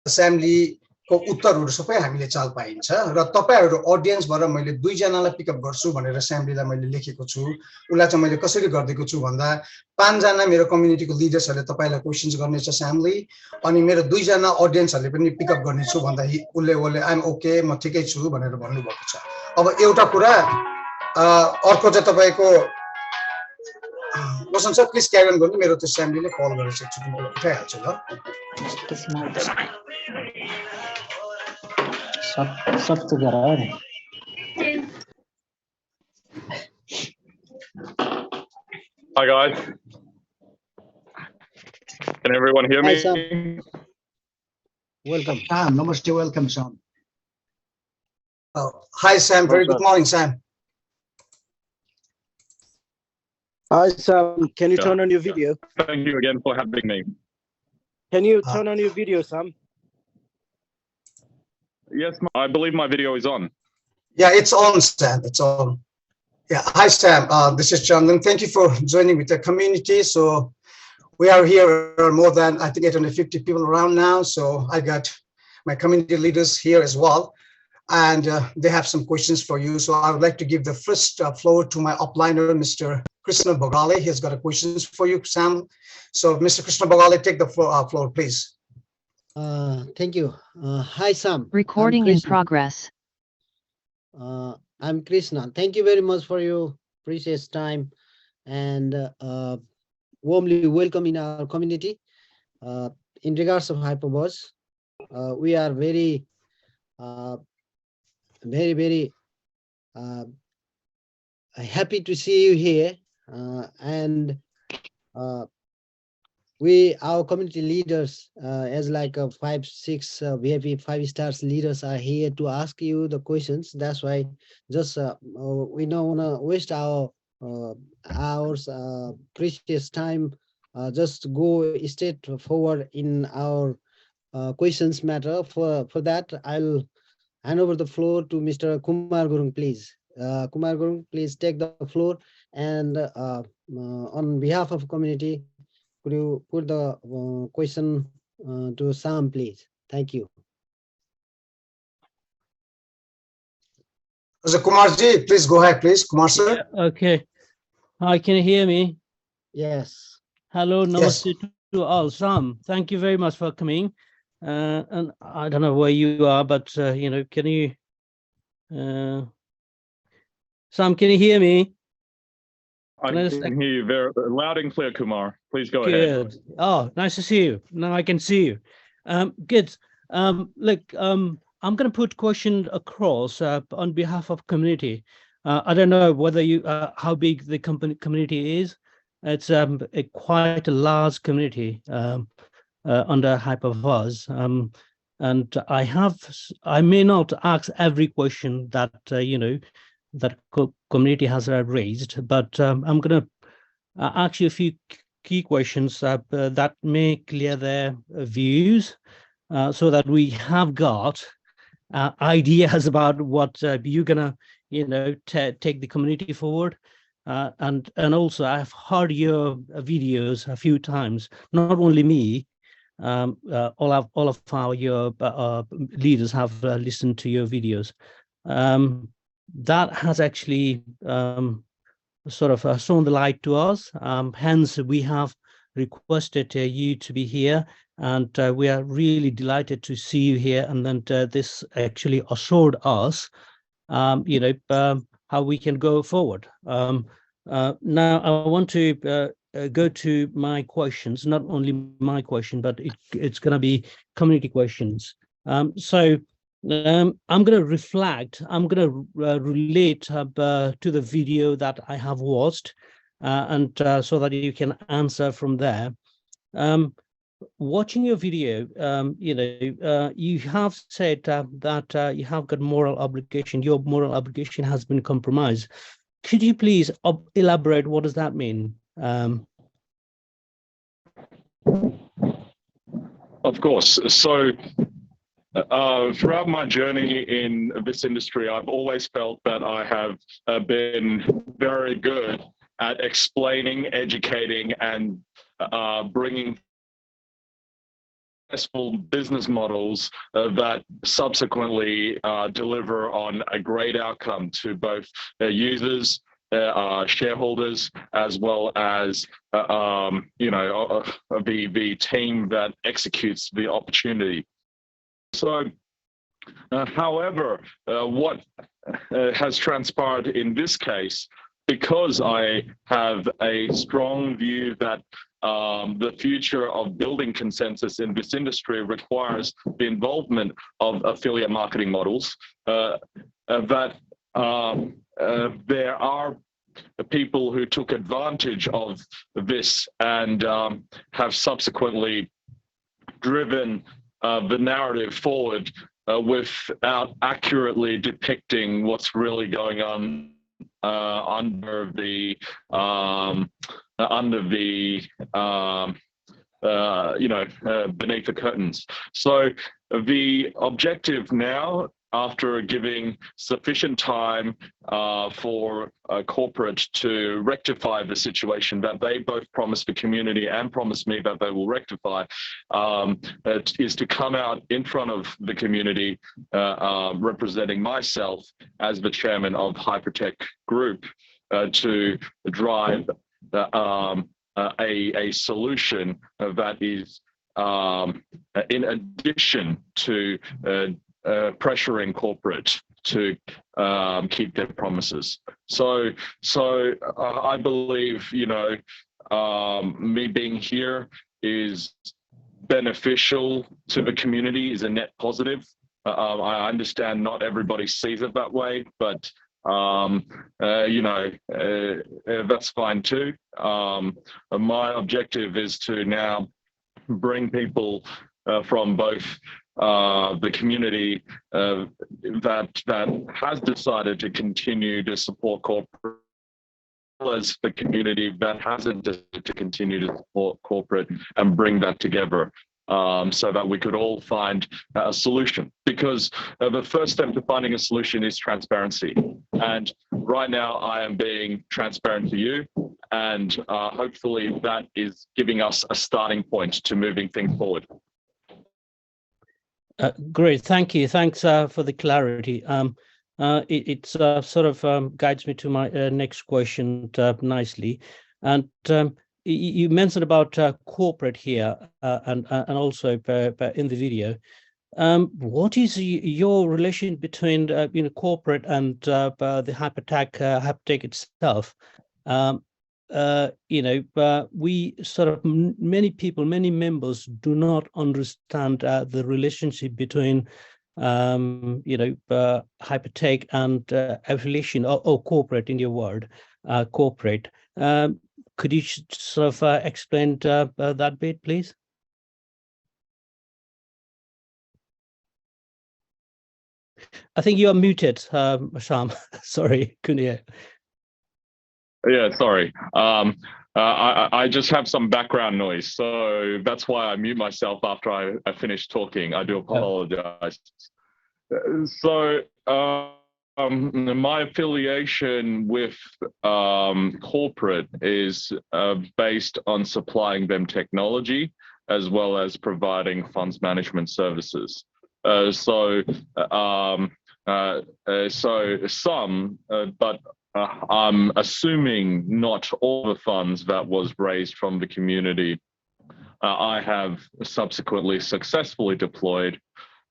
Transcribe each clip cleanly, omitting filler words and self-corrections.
असेम्बलीको उत्तरहरू सबै हामीले चाल पाइन्छ र तपाईहरु अडियन्सबाट मैले दुईजनालाई पिकअप गर्छु भनेर असेम्बलीलाई मैले लेखेको छु उलाई चाहिँ मैले कसरी गर्दिएको छु भन्दा पाँचजना मेरो कम्युनिटीको लिडर्सहरुले तपाईलाई क्वेशन्स गर्नेछ असेम्बली अनि मेरो दुईजना अडियन्सहरुले पनि पिकअप गर्नेछु भन्दा उले आइ एम ओके म ठिकै छु भनेर भन्नुभएको छ अब एउटा कुरा अर्को चाहिँ तपाईको वसन सर प्लिज क्यारी अन गर्नु मेरो त्यो असेम्बलीले कल गरेछ एकचोटि म उठाइहाल्छु ल सब तो कर रहा है Hi guys, can everyone hear me? Hi, Sam. Welcome. Sam, namaste, welcome, Sam. Hi Sam, very good morning Sam. Hi Sam, can you turn on your video? Thank you again for having me. Can you turn on your video, Sam? Yes, I believe my video is on. Yeah, it's on, Sam. It's on. Yeah, hi, Sam. This is Chandan. Thank you for joining with the community. So we are here more than, I think, 850 people around now. So I got my community leaders here as well. And they have some questions for you. So I would like to give the first floor to my upliner, Mr. Krishna Bogale. He's got a questions for you, Sam. So Mr. Krishna Bogale, take the floor, please. Thank you. Hi, Sam. Recording in progress. I'm Krishna. Thank you very much for your precious time and warmly welcome in our community. In regards of Hyperverse, we are very happy to see you here, and our community leaders as like 5-6 VIP 5-star leaders are here to ask you the questions. That's why just we don't want to waste our hours precious time, just go straight forward in our questions matter. For that I'll hand over the floor to Mr. Kumar Gurung, please. Kumar Gurung, please take the floor, and on behalf of community, could you put the question to Sam, please? Thank you. So Kumarji, please go ahead, please. Kumar sir. Yeah, okay. Hi, can you hear me? Yes. Hello, namaste Yes. to all. Sam, thank you very much for coming. And I don't know where you are, but you know, can you, Sam, can you hear me? I can hear you very loud and clear, Kumar. Please go ahead. Good. Oh, nice to see you. Now I can see you. Good. Look, I'm going to put question across on behalf of community. I don't know whether you how big the community is. It's quite a large community under Hyperverse. And I may not ask every question that you know that community has raised, but I'm going to ask you a few key questions that may clear their views, so that we have got ideas about what you're gonna, you know, take the community forward. And also I've heard your videos a few times. Not only me, all of our leaders have listened to your videos. That has actually sort of shown the light to us. Hence, we have requested you to be here, and we are really delighted to see you here. And then this actually assured us, you know, how we can go forward. Now, I want to go to my questions. Not only my question, but it's going to be community questions. I'm going to reflect, I'm going to relate to the video that I have watched, and so that you can answer from there. Watching your video, you know, you have said that you have got moral obligation, your moral obligation has been compromised. Could you please elaborate, what does that mean? Of course. So throughout my journey in this industry, I've always felt that I have been very good at explaining, educating, and bringing successful business models that subsequently deliver on a great outcome to both users, shareholders, as well as the team that executes the opportunity. So, however, what has transpired in this case, because I have a strong view that the future of building consensus in this industry requires the involvement of affiliate marketing models, that there are people who took advantage of this and have subsequently driven the narrative forward without accurately depicting what's really going on under the beneath the curtains. So the objective now, after giving sufficient time for corporate to rectify the situation that they both promised the community and promised me that they will rectify, is to come out in front of the community, representing myself as the chairman of Hypertech Group, to drive a solution that is in addition to pressuring corporate to keep their promises. So I believe, me being here is beneficial to the community, is a net positive. I understand not everybody sees it that way, but that's fine too. My objective is to now bring people from both the community that has decided to continue to support corporate, as the community that hasn't decided to continue to support corporate, and bring that together so that we could all find a solution. Because the first step to finding a solution is transparency. And right now I am being transparent to you, and hopefully that is giving us a starting point to moving things forward. Great, thank you. Thanks for the clarity. It sort of guides me to my next question nicely. And you mentioned about corporate here and also in the video. What is your relation between corporate and the Hypertech itself? We sort of, many members do not understand the relationship between Hypertech and affiliation or corporate, in your word, corporate. Could you sort of explain that bit, please? I think you are muted, Sham. Sorry, couldn't hear. Yeah, sorry. I just have some background noise, so that's why I mute myself after I finish talking. I do apologize. So my affiliation with corporate is based on supplying them technology as well as providing funds management services. So I'm assuming not all the funds that was raised from the community I have subsequently successfully deployed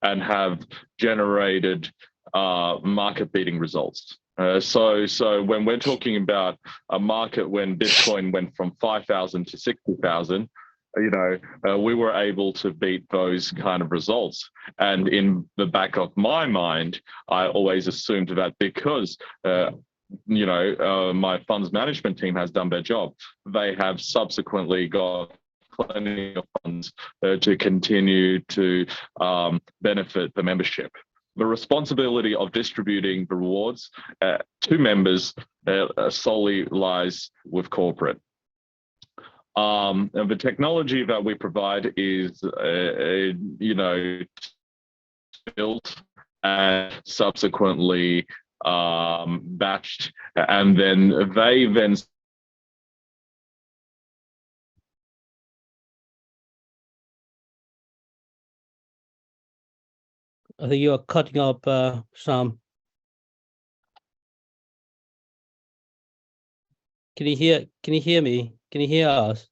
and have generated market-beating results. So when we're talking about a market when Bitcoin went from 5,000 to 60,000, we were able to beat those kind of results. And in the back of my mind, I always assumed that because my funds management team has done their job, they have subsequently got plenty of funds to continue to benefit the membership. The responsibility of distributing the rewards to members solely lies with corporate. And the technology that we provide is, built and subsequently batched, and then they I think you are cutting up, Sam. Can you hear? Can you hear me? Can you hear us?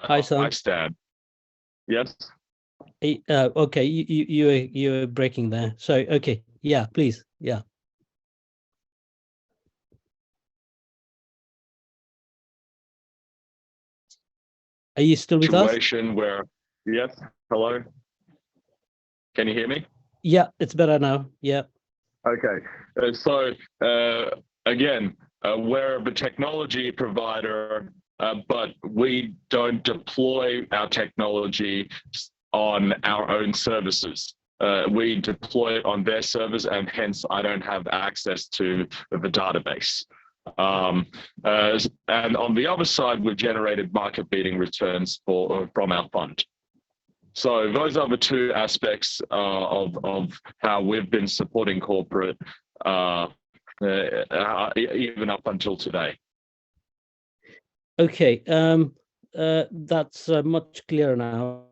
Hi, Sam. I stand. Yes. Okay, you're breaking there. So okay, yeah, please, yeah. Are you still with us? Situation where, yes, hello. Can you hear me? Yeah, it's better now. Yeah. Okay, again, we're the technology provider, but we don't deploy our technology on our own services. We deploy it on their servers, and hence I don't have access to the database. And on the other side, we've generated market-beating returns from our fund. So those are the two aspects of how we've been supporting corporate even up until today. Okay, that's much clearer now.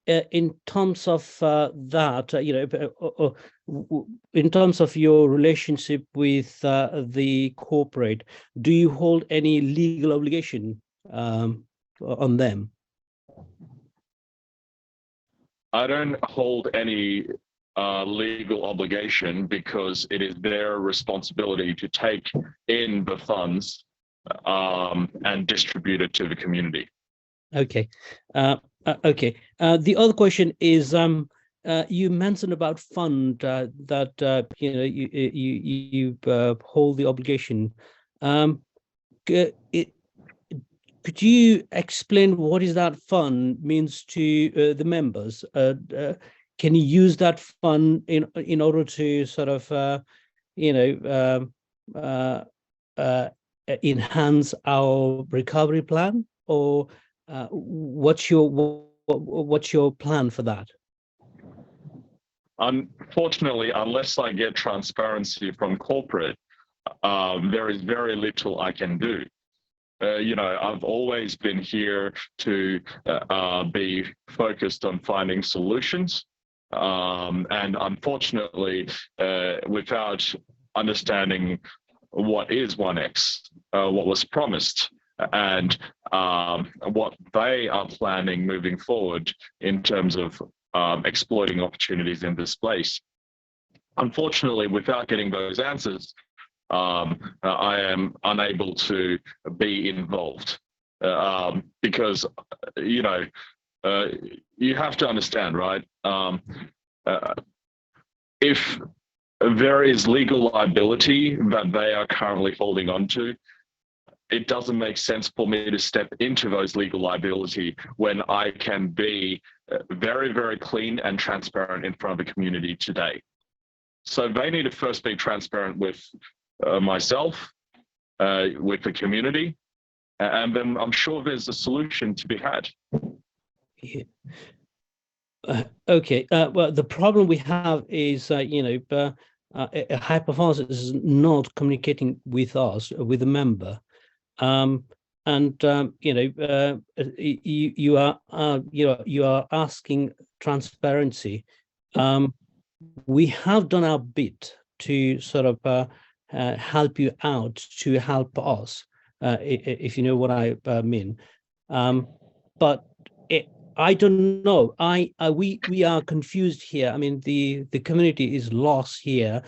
In terms of that, in terms of your relationship with the corporate, do you hold any legal obligation on them? I don't hold any legal obligation because it is their responsibility to take in the funds and distribute it to the community. Okay. Okay. The other question is, you mentioned about fund that you hold the obligation. Could you explain what is that fund means to the members? Can you use that fund in order to sort of enhance our recovery plan, or what's your plan for that? Unfortunately, unless I get transparency from corporate, there is very little I can do. I've always been here to be focused on finding solutions. And unfortunately, without understanding what is 1X, what was promised, and what they are planning moving forward in terms of exploiting opportunities in this space. Unfortunately, without getting those answers, I am unable to be involved because, you have to understand, right? If there is legal liability that they are currently holding on to, it doesn't make sense for me to step into those legal liability when I can be very, very clean and transparent in front of the community today. So they need to first be transparent with myself, with the community, and then I'm sure there's a solution to be had. Yeah. Okay. Well, the problem we have is, Hyperverse is not communicating with us, with the member, you are asking transparency. We have done our bit to sort of help you out, to help us, if you know what I mean. But I don't know. We are confused here. I mean, the community is lost here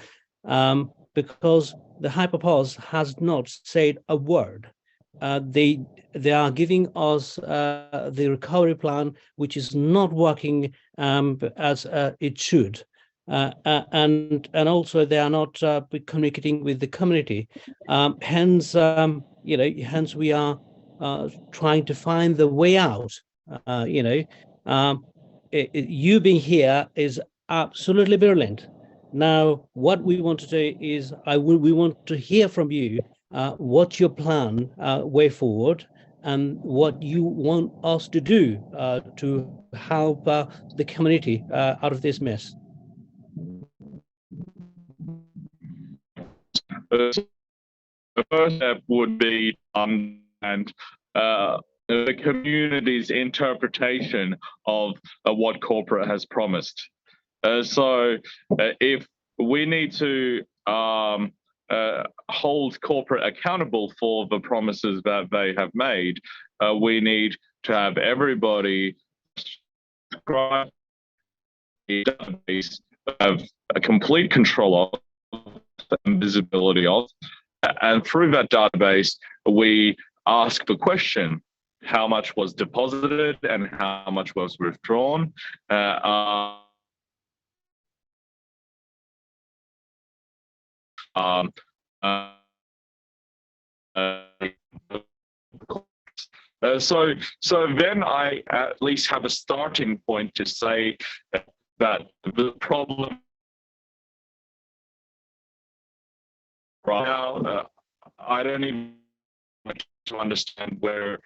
because the Hyperverse has not said a word. They are giving us the recovery plan, which is not working as it should. And also they are not communicating with the community. Hence, hence we are trying to find the way out. You being here is absolutely brilliant. Now, what we want to do is we want to hear from you what's your plan way forward, and what you want us to do to help the community out of this mess. The first step would be the community's interpretation of what corporate has promised. So if we need to hold corporate accountable for the promises that they have made, we need to have everybody subscribe to the database, have a complete control of and visibility of, and through that database, we ask the question, how much was deposited and how much was withdrawn? So then I at least have a starting point to say that the problem right now, I don't even want to understand where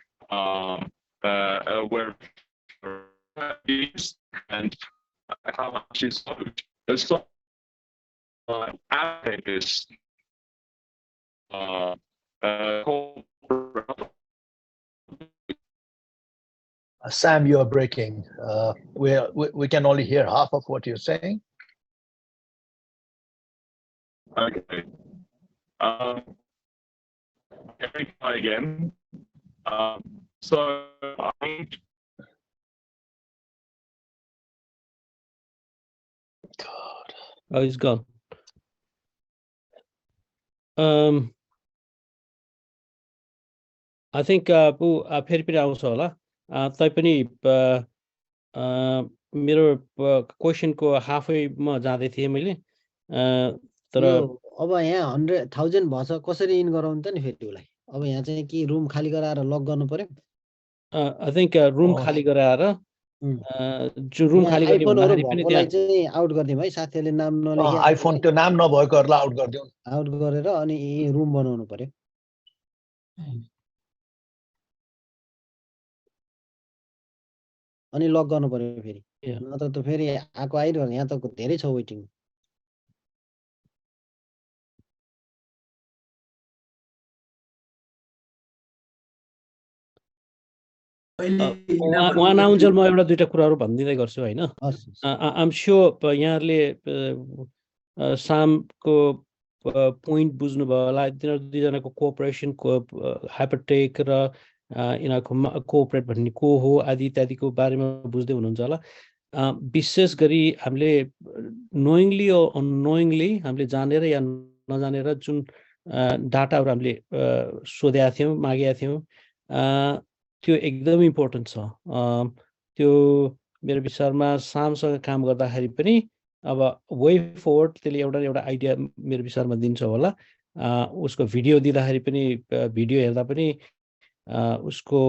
is and how much is owed. So this Sam, you are breaking. We can only hear half of what you're saying. Okay. Let me try again. So I think God. Oh, he's gone. I think फेरि पनि आउँछ होला तैपनि मेरो क्वेसनको हाफैमा जाँदै थिएँ मैले तर अब यहाँ 100,000 भछ कसरी इन गराउनु त नि फेरि उसलाई अब यहाँ चाहिँ के रुम खाली गराएर लक गर्नु पर्यो आई थिंक रुम खाली गराएर जो रुम खाली गर्ने भन्दाखेरि पनि त्यसलाई चाहिँ आउट गर्दियौँ है साथीहरूले नाम नलेखे आइफोन त्यो नाम नभएकोहरूलाई आउट गरिदिउँ आउट गरेर अनि रुम बनाउनु पर्यो अनि लक गर्नु पर्यो फेरि नत्र त फेरि आएको आइरहन्छ यहाँ त धेरै छ वेटिङ उहाँ नआउन्जेल म एउटा दुईटा कुराहरू भनिदिँदै गर्छु हैन आइएम स्योर यहाँहरूले सामको पोइन्ट बुझ्नु भयो होला तिनीहरू दुईजनाको कोअपरेसनको हाइपरटेक र यिनीहरूको कोअपरेट भन्ने को हो आदि इत्यादिको बारेमा बुझ्दै हुनुहुन्छ होला विशेष गरी हामीले नोइङली अननोइङली हामीले जानेर या नजानेर जुन डाटाहरू हामीले सोधेका थियौँ मागेका थियौँ त्यो एकदम इम्पोर्टेन्ट छ त्यो मेरो विचारमा सामसँग काम गर्दाखेरि पनि अब वे फरवर्ड त्यसले एउटा आइडिया मेरो विचारमा दिन्छ होला उसको भिडियो दिँदाखेरि पनि भिडियो हेर्दा पनि उसको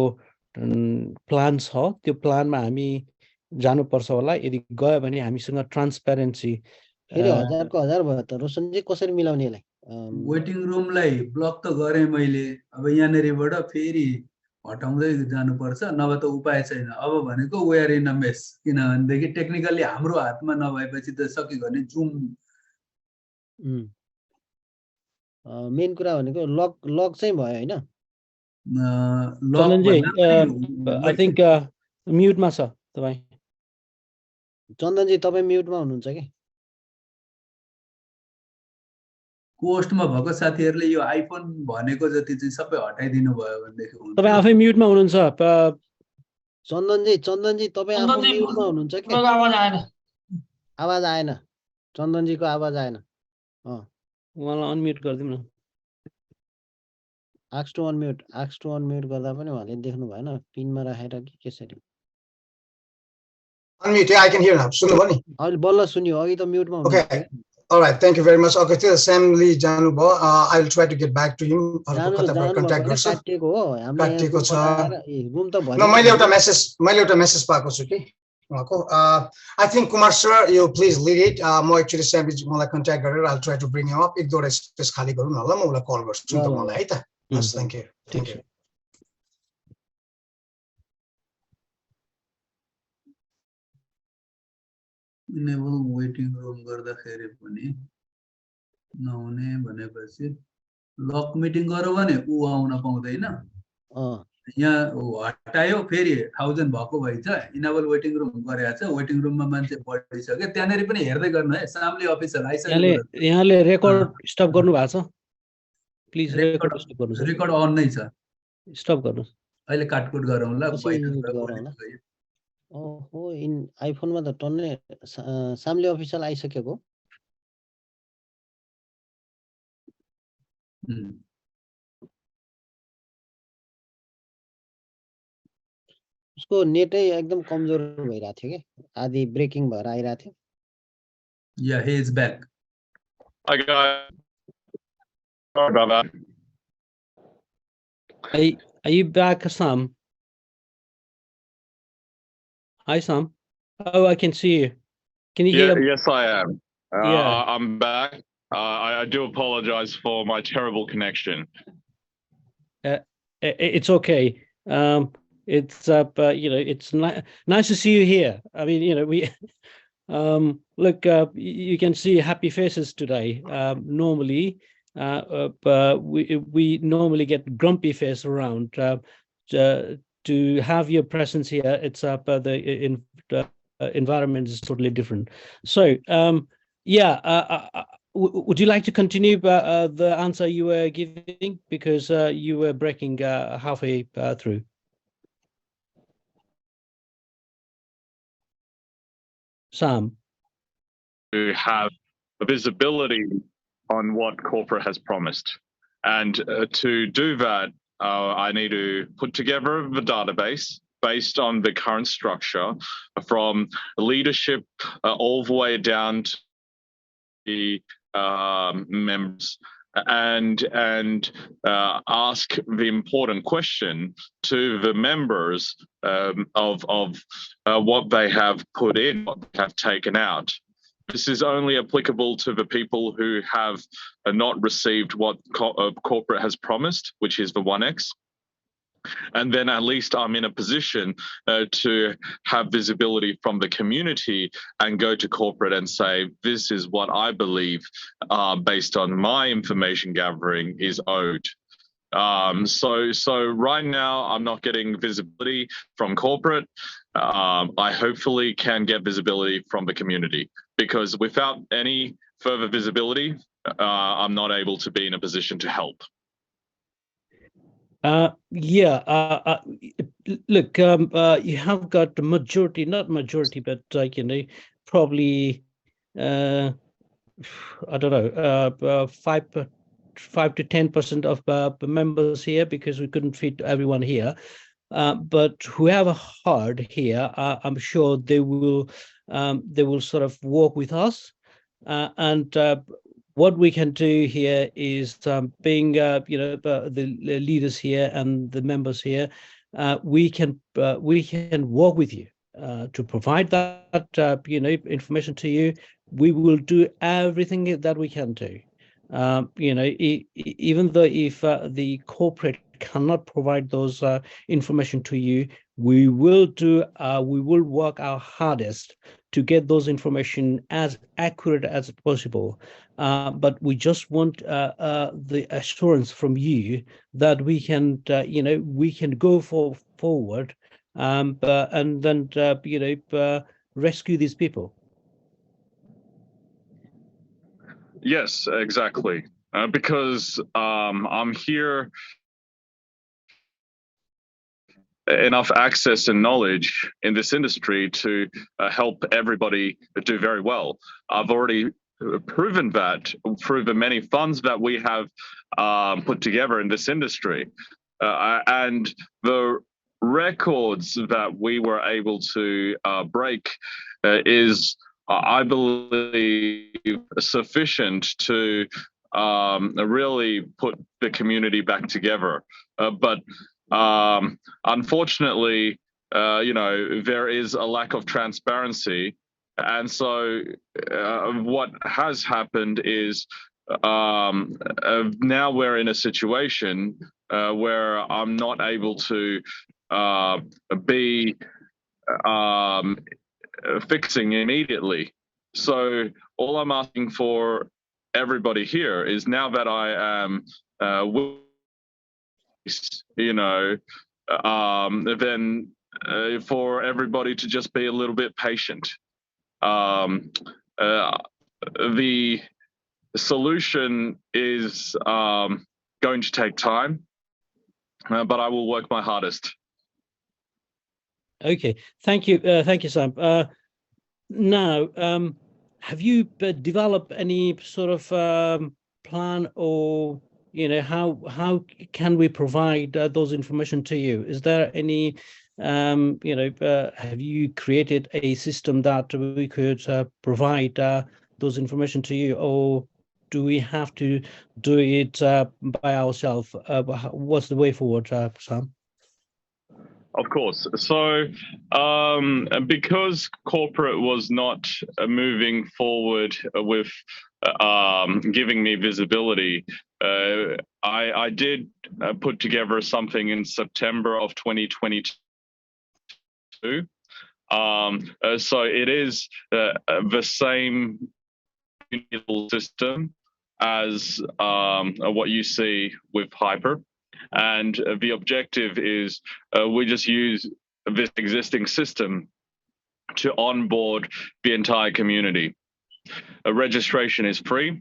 प्लान छ त्यो प्लानमा हामी जानुपर्छ होला यदि गयो भने हामीसँग ट्रान्सपेरेन्सी फेरि 1000 को 1000 भयो त रोशनजी कसरी मिलाउने यसलाई वेटिङ रुमलाई ब्लक त गरेँ मैले अब यहाँनेरिबाट फेरि हटाउँदै जानुपर्छ नभए त उपाय छैन अब भनेको we are in a mess किनभनेदेखि टेक्निकली हाम्रो हातमा नभएपछि त सक्यो भने जुम मेन कुरा भनेको लक चाहिँ भयो हैन चन्दनजी आई थिंक म्युटमा छ तपाई चन्दनजी तपाई म्युटमा हुनुहुन्छ के पोस्टमा भएको साथीहरुले यो आइफोन भनेको जति चाहिँ सबै हटाइदिनु भयो भनेदेखि हुन्छ तपाई आफै म्युटमा हुनुहुन्छ चन्दनजी तपाई आफै म्युटमा हुनुहुन्छ के आवाज आएन चन्दनजीको आवाज आएन उहाँलाई अनम्युट गरिदिउँ न आक्स टु अनम्युट गर्दा पनि उहाँले देख्नु भएन पिनमा राखेर कि कसरी Unmute, yeah, I can hear now. सुन्नुभयो नि अहिले बल्ल सुन्यो अघि त म्युटमा हुनु Okay. All right, thank you very much. Okay, till Sam Lee जानुभयो I will try to get back to him. अर्को कन्ट्याक्ट गर्छु काटिएको हो हामीले काटिएको छ रुम त न मैले एउटा मेसेज पाएको छु कि उहाँको I think Kumar sir you please lead it म एक्चुअली Sam Lee मलाई कन्ट्याक्ट गरेर I will try to bring him up एक दुईवटा स्पेस खाली गरौँ न ल म उलाई कल गर्छु तपाईलाई है त Yes, thank you. Enable waiting room गर्दाखेरि पनि नहुने भनेपछि लक मिटिङ गरौ भने उ आउन पाउँदैन यहाँ हटायो फेरि 1000 भएको भइछ इनेबल वेटिङ रुम गरेको छ वेटिङ रुममा मान्छे बढिसक्यो त्यहाँनेरि पनि हेर्दै गर्नु है सामले अफिसर आइसक्यो यहाँले रेकर्ड स्टप गर्नु भएको छ प्लिज रेकर्ड स्टप गर्नु रेकर्ड अन नै छ स्टप गर्नु अहिले काटकुट गरौँला ओहो इन आइफोनमा त टन्नै सामले अफिसियल आइसकेको उसको नेटै एकदम कमजोर भइरहेको थियो के आदि ब्रेकिङ भएर आइरहेको थियो Yeah, he is back. Hi guys. Sorry about that. Are you back, Sam? Hi, Sam. Oh, I can see you. Can you hear? Yes, I am. Yeah. I'm back. I do apologize for my terrible connection. It's okay. It's it's nice to see you here. I mean, we look, you can see happy faces today. Normally, we normally get grumpy face around. To have your presence here, it's the environment is totally different. So, would you like to continue the answer you were giving because you were breaking halfway through? Sam. To have visibility on what corporate has promised. And to do that, I need to put together the database based on the current structure from leadership all the way down to the members and ask the important question to the members of what they have put in, what they have taken out. This is only applicable to the people who have not received what corporate has promised, which is the 1X. And then at least I'm in a position to have visibility from the community and go to corporate and say, this is what I believe based on my information gathering is owed. So right now I'm not getting visibility from corporate. I hopefully can get visibility from the community because without any further visibility, I'm not able to be in a position to help. Look, you have got the majority, not majority, but probably I don't know, 5 to 10% of members here because we couldn't fit everyone here. But whoever heard here, I'm sure they will sort of work with us, and what we can do here is being the leaders here and the members here, we can work with you to provide that information to you. We will do everything that we can do. Even though if the corporate cannot provide those information to you, we will work our hardest to get those information as accurate as possible. But we just want the assurance from you that we can go forward and then rescue these people. Yes, exactly. Because I'm here enough access and knowledge in this industry to help everybody do very well. I've already proven that through the many funds that we have put together in this industry. And the records that we were able to break is, I believe, sufficient to really put the community back together. But unfortunately, there is a lack of transparency. And so what has happened is now we're in a situation where I'm not able to be fixing immediately. So all I'm asking for everybody here is now that I am then for everybody to just be a little bit patient. The solution is going to take time, but I will work my hardest. Okay, thank you, Sam. Now, have you developed any sort of plan, or how can we provide those information to you? Is there any have you created a system that we could provide those information to you, or do we have to do it by ourselves? What's the way forward, Sam? Of course. So because corporate was not moving forward with giving me visibility, I did put together something in September of 2022. So it is the same system as what you see with Hyper. And the objective is we just use this existing system to onboard the entire community. Registration is free,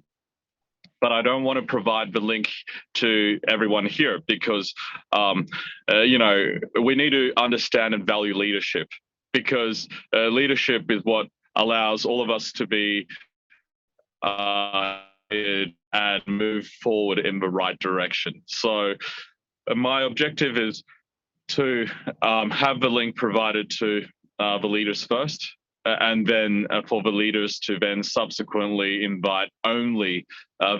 but I don't want to provide the link to everyone here because, we need to understand and value leadership, because leadership is what allows all of us to be and move forward in the right direction. So my objective is to have the link provided to the leaders first, and then for the leaders to then subsequently invite only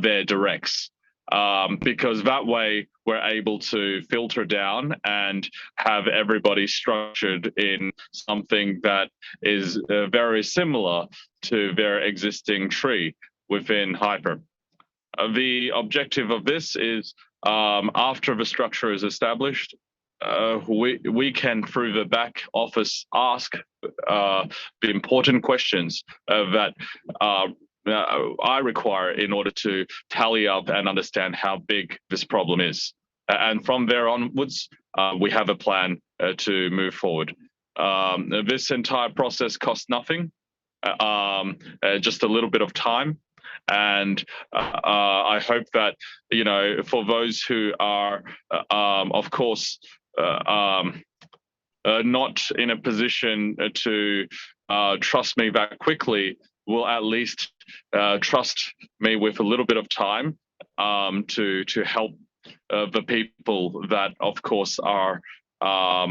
their directs, because that way we're able to filter down and have everybody structured in something that is very similar to their existing tree within Hyper. The objective of this is after the structure is established, we can, through the back office, ask the important questions that I require in order to tally up and understand how big this problem is. And from there onwards, we have a plan to move forward. This entire process costs nothing, just a little bit of time. And I hope that, for those who are, of course, not in a position to trust me that quickly, will at least trust me with a little bit of time to help the people that, of course, are, not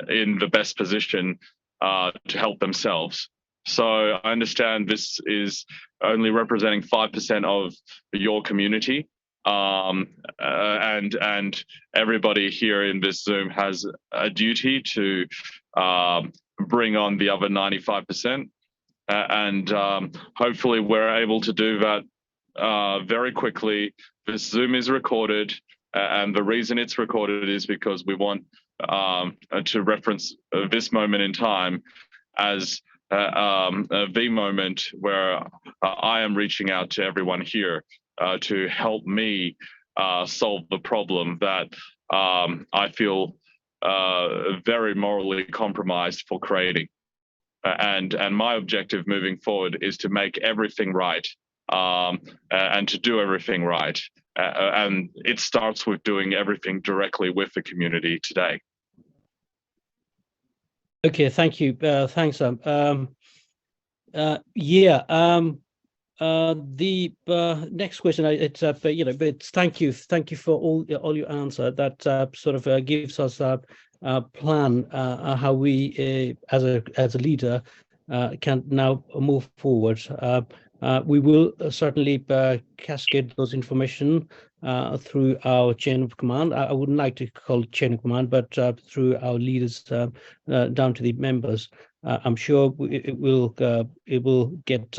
in the best position to help themselves. So I understand this is only representing 5% of your community, and everybody here in this Zoom has a duty to bring on the other 95%, and hopefully we're able to do that very quickly. This Zoom is recorded, and the reason it's recorded is because we want to reference this moment in time as the moment where I am reaching out to everyone here to help me solve the problem that I feel very morally compromised for creating. And my objective moving forward is to make everything right, and to do everything right. And it starts with doing everything directly with the community today. Okay, thank you. Thanks, Sam. The next question, it's but thank you for all your answer. That sort of gives us a plan how we, as a leader, can now move forward. We will certainly cascade those information through our chain of command. I wouldn't like to call it chain of command, but through our leaders down to the members. I'm sure it will get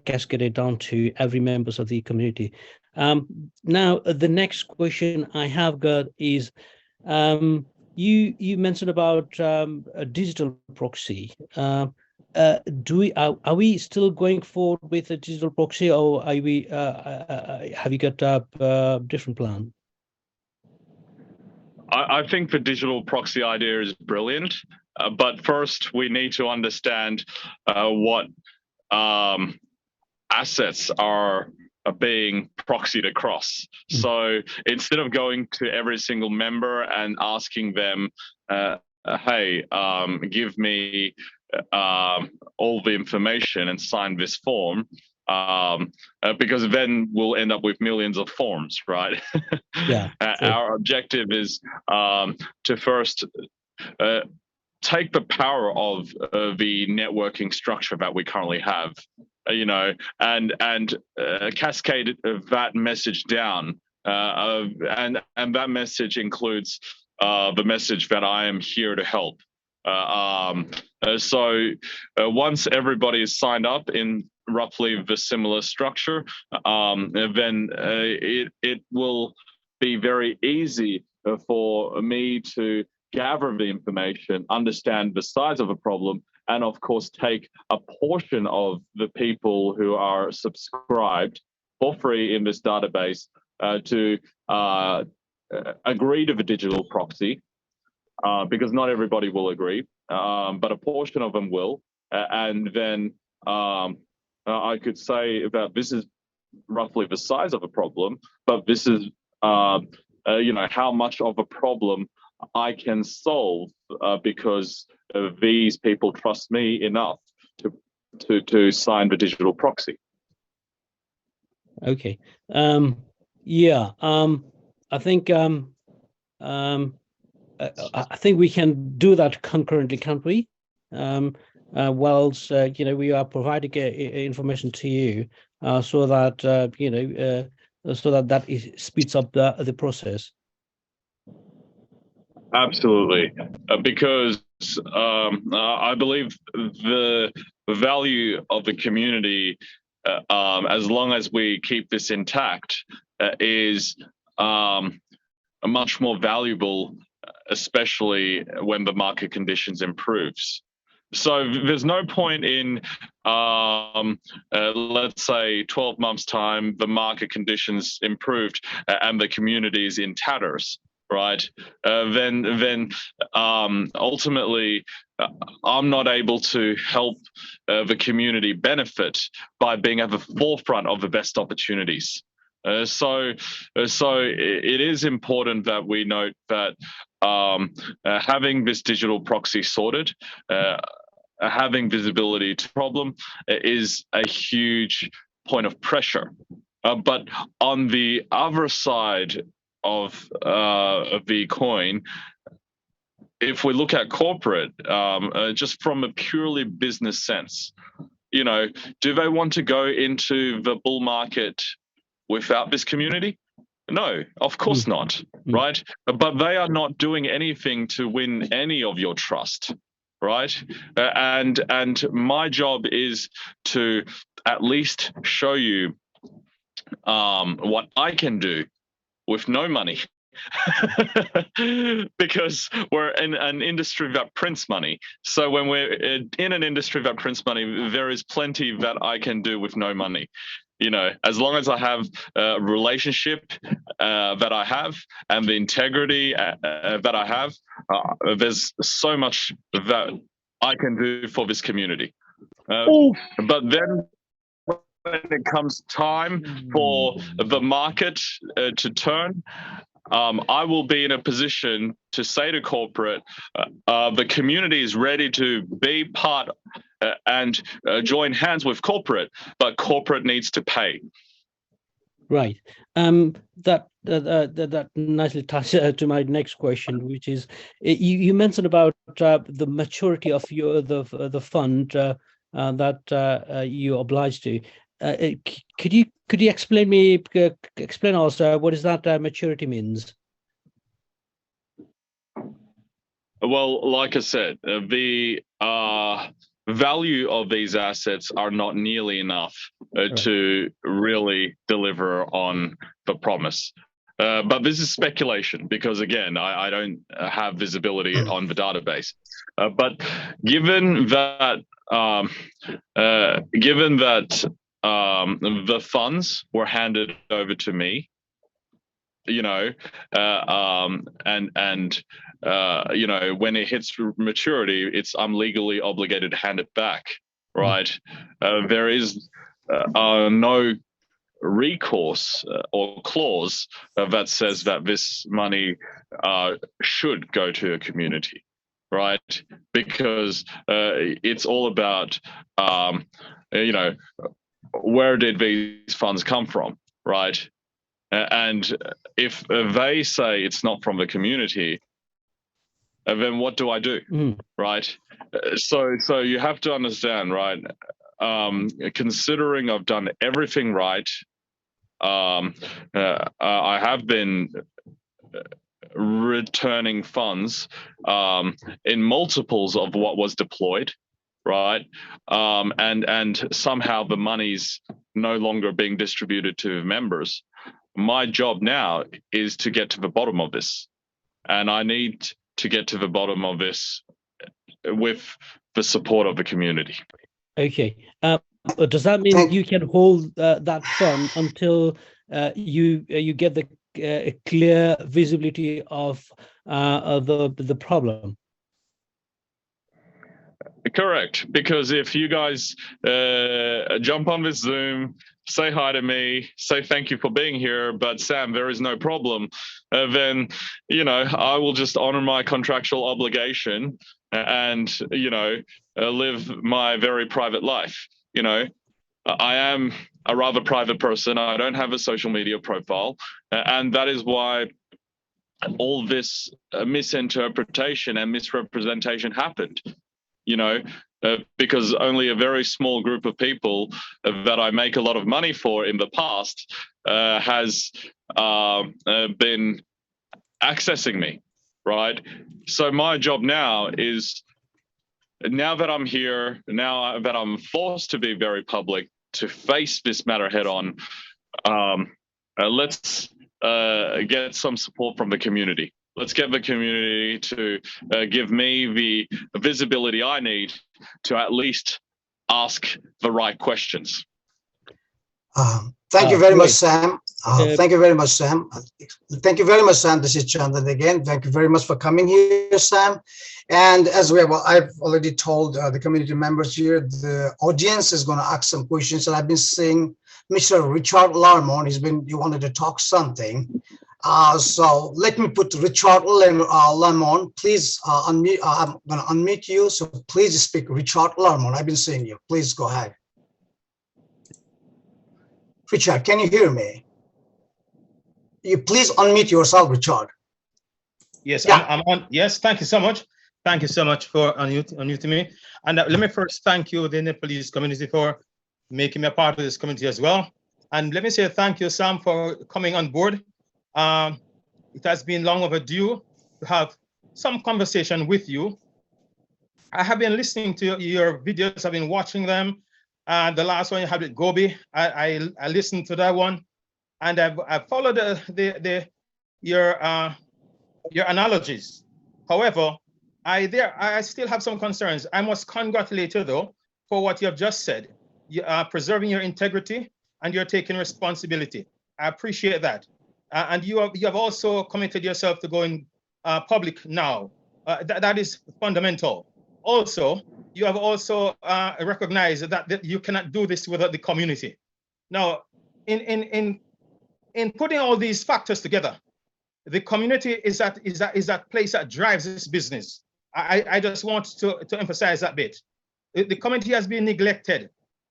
cascaded down to every members of the community. Now, the next question I have got is, you mentioned about a digital proxy. Are we still going forward with a digital proxy, or are we have you got a different plan? I think the digital proxy idea is brilliant, but first we need to understand what assets are being proxied across. So instead of going to every single member and asking them, hey, give me all the information and sign this form, because then we'll end up with millions of forms, right? Yeah. Our objective is to first take the power of the networking structure that we currently have, and cascade that message down, and that message includes the message that I am here to help. So once everybody is signed up in roughly the similar structure, then it will be very easy for me to gather the information, understand the size of a problem, and of course take a portion of the people who are subscribed for free in this database to agree to the digital proxy, because not everybody will agree, but a portion of them will. And then I could say that this is roughly the size of a problem, but this is how much of a problem I can solve because these people trust me enough to sign the digital proxy. Okay. Yeah. I think I think we can do that concurrently, can't we? Whilst we are providing information to you, so that that speeds up the process. Absolutely, because I believe the value of the community, as long as we keep this intact, is much more valuable, especially when the market conditions improves. So there's no point in, let's say, 12 months' time, the market conditions improved and the community is in tatters, right? Then ultimately, I'm not able to help the community benefit by being at the forefront of the best opportunities. So it is important that we note that having this digital proxy sorted, having visibility to problem is a huge point of pressure. But on the other side of the coin, if we look at corporate, just from a purely business sense, do they want to go into the bull market without this community? No, of course not, right? But they are not doing anything to win any of your trust, right? And my job is to at least show you what I can do with no money. Because we're in an industry that prints money. So when we're in an industry that prints money, there is plenty that I can do with no money. As long as I have a relationship that I have and the integrity that I have, there's so much that I can do for this community. But then when it comes time for the market to turn, I will be in a position to say to corporate, the community is ready to be part and join hands with corporate, but corporate needs to pay. Right. That nicely touches to my next question, which is you mentioned about the maturity of the fund that you obliged to. Could you explain also what is that maturity means? Well, like I said, the value of these assets are not nearly enough to really deliver on the promise. But this is speculation because, again, I don't have visibility on the database. But given that the funds were handed over to me, you know, when it hits maturity, I'm legally obligated to hand it back, right? There is no recourse or clause that says that this money should go to a community, right? Because it's all about, where did these funds come from, right? And if they say it's not from the community, then what do I do, right? So you have to understand, right? Considering I've done everything right, I have been returning funds in multiples of what was deployed, right? And somehow the money's no longer being distributed to members. My job now is to get to the bottom of this, and I need to get to the bottom of this with the support of the community. Okay. Does that mean you can hold that fund until you get the clear visibility of the problem? Correct, because if you guys jump on this Zoom, say hi to me, say thank you for being here, but Sam, there is no problem, then, I will just honor my contractual obligation and, live my very private life. I am a rather private person. I don't have a social media profile, and that is why all this misinterpretation and misrepresentation happened. Because only a very small group of people that I make a lot of money for in the past has been accessing me, right? So my job now is, now that I'm here, now that I'm forced to be very public, to face this matter head on, let's get some support from the community. Let's get the community to give me the visibility I need to at least ask the right questions. Thank you very much, Sam. Thank you very much, Sam. Thank you very much, Sam. This is Chandan again. Thank you very much for coming here, Sam. And as I've already told the community members here, the audience is going to ask some questions. And I've been seeing Mr. Richard Larmon. He wanted to talk something. So let me put Richard Larmon. Please unmute. I'm going to unmute you. So please speak, Richard Larmon. I've been seeing you. Please go ahead. Richard, can you hear me? You please unmute yourself, Richard. Yes, yeah. I'm on. Yes, thank you so much. Thank you so much for unmuting me. And let me first thank you, the Nepalese community, for making me a part of this community as well. And let me say thank you, Sam, for coming on board. It has been long overdue to have some conversation with you. I have been listening to your videos. I've been watching them. The last one you had with Gobi, I listened to that one, and I've followed your analogies. However, I still have some concerns. I must congratulate you though for what you have just said. You are preserving your integrity and you're taking responsibility. I appreciate that. And you have also committed yourself to going public now. That is fundamental. Also, you have also recognized that you cannot do this without the community. Now, in putting all these factors together, the community is that place that drives this business. I just want to emphasize that bit. The community has been neglected,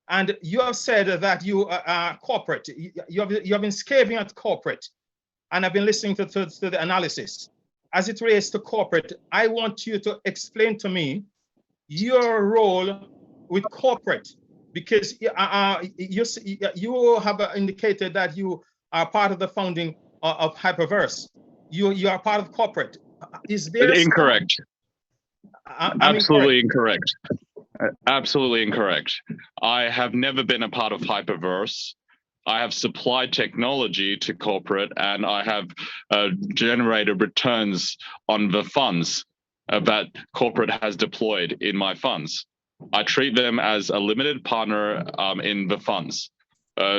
and you have said that you are corporate. You have been scathing at corporate, and I've been listening to the analysis. As it relates to corporate, I want you to explain to me your role with corporate, because you have indicated that you are part of the founding of Hyperverse. You are part of corporate. Is there incorrect? Absolutely incorrect. Absolutely incorrect. I have never been a part of Hyperverse. I have supplied technology to corporate, and I have generated returns on the funds that corporate has deployed in my funds. I treat them as a limited partner in the funds.